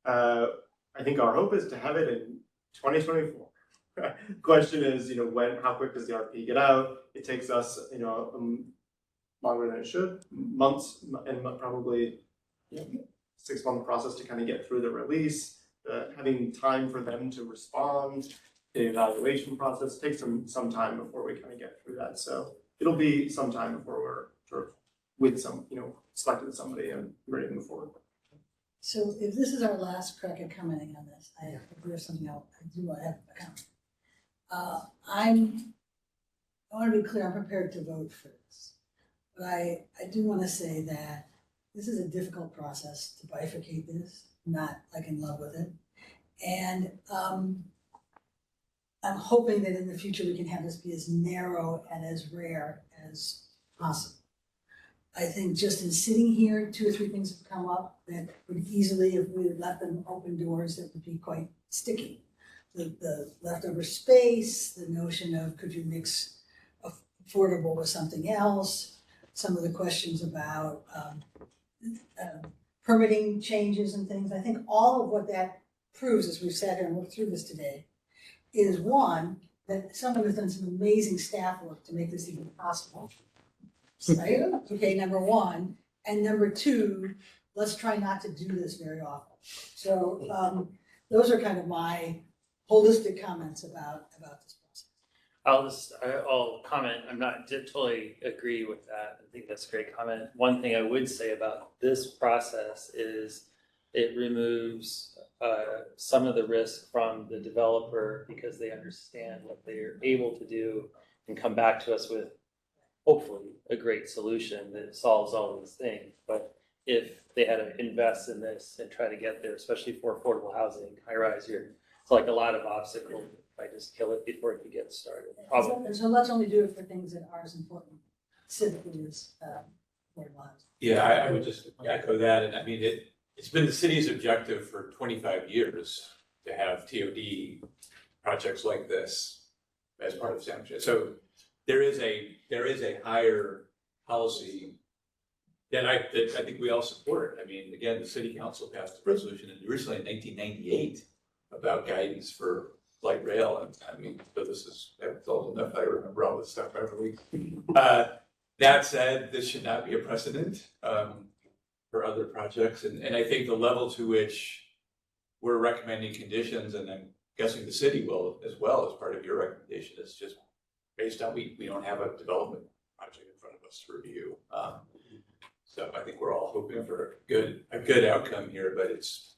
I think our hope is to have it in 2024. Question is, how quick does the RFP get out? It takes us, longer than it should, months, and probably 6-month process to kind of get through the release. Having time for them to respond, the evaluation process takes some time before we kind of get through that. So it'll be some time before we're sort of with some, selected somebody and ready to move forward.
So if this is our last crack at commenting on this, I there's something else I do want to have a comment. I want to be clear, I'm prepared to vote for this. But I do want to say that this is a difficult process to bifurcate this, not like in love with it. And I'm hoping that in the future we can have this be as narrow and as rare as possible. I think just in sitting here, 2 or 3 things have come up that would easily, if we had left them open doors, that would be quite sticky. The leftover space, the notion of could you mix affordable with something else, some of the questions about permitting changes and things. I think all of what that proves as we've sat here and worked through this today is one, that someone has done some amazing staff work to make this even possible. Right? Okay, number one. And number two, let's try not to do this very often. So those are kind of my holistic comments about this process.
I'll comment. I'm not totally agree with that. I think that's a great comment. One thing I would say about this process is it removes some of the risk from the developer because they understand what they're able to do and come back to us with hopefully a great solution that solves all these things. But if they had to invest in this and try to get there, especially for affordable housing, high rise, it's like a lot of obstacles. If I just kill it before it can get started.
So let's only do it for things that are as important civically as affordable housing.
Yeah, I would just echo that. And I mean, it's been the city's objective for 25 years to have TOD projects like this as part of San Jose. So there is a higher policy that I think we all support. I mean, again, the city council passed a resolution originally in 1998 about guidance for light rail. And I mean, so this is, it's old enough, I remember all this stuff every week. That said, this should not be a precedent for other projects. And I think the level to which we're recommending conditions, and I'm guessing the city will as well as part of your recommendation, is just based on we don't have a development project in front of us to review. So I think we're all hoping for a good outcome here, but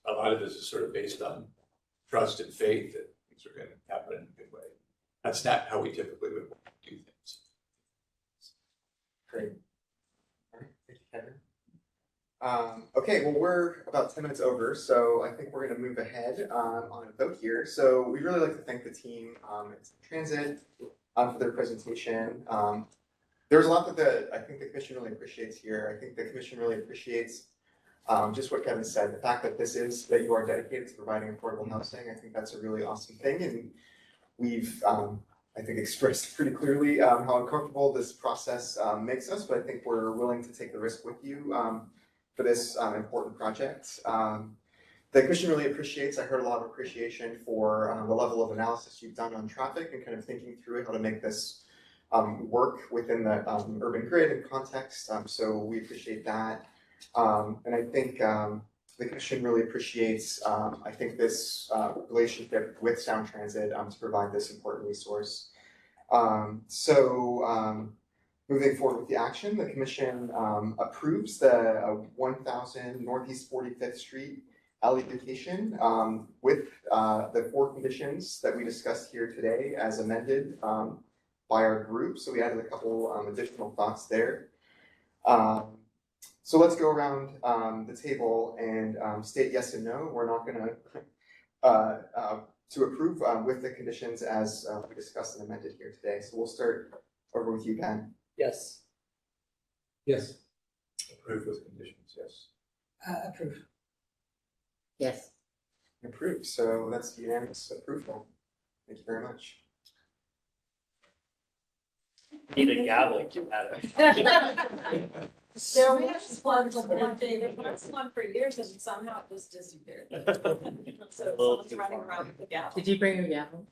a lot of this is sort of based on trust and faith that things are going to happen in a good way. That's not how we typically would do things.
Great. All right, thank you, Kevin. Okay, well, we're about 10 minutes over, so I think we're going to move ahead on a vote here. So we'd really like to thank the team at Transit for their presentation. There's a lot that I think the commission really appreciates here. I think the commission really appreciates just what Kevin said, the fact that that you are dedicated to providing affordable housing. I think that's a really awesome thing, and we've I think expressed pretty clearly how uncomfortable this process makes us, but I think we're willing to take the risk with you for this important project. The commission really appreciates, I heard a lot of appreciation for the level of analysis you've done on traffic and kind of thinking through how to make this work within the urban grid and context. So we appreciate that. And I think the commission really appreciates, I think, this relationship with Sound Transit to provide this important resource. Moving forward with the action, the commission approves the 1000 Northeast 45th Street allocation with the 4 conditions that we discussed here today as amended by our group. So we added a couple additional thoughts there. So let's go around the table and state yes and no. We're not going to approve with the conditions as we discussed and amended here today. So we'll start over with you, Ben.
Yes.
Yes. Approved with conditions, yes.
Approved.
Yes.
Approved, so that's unanimous approval. Thank you very much.
Need a gavel to add
There was one thing, it was one for years and somehow it just disappeared. So someone's running around with the gavel.
Did you bring your gavel?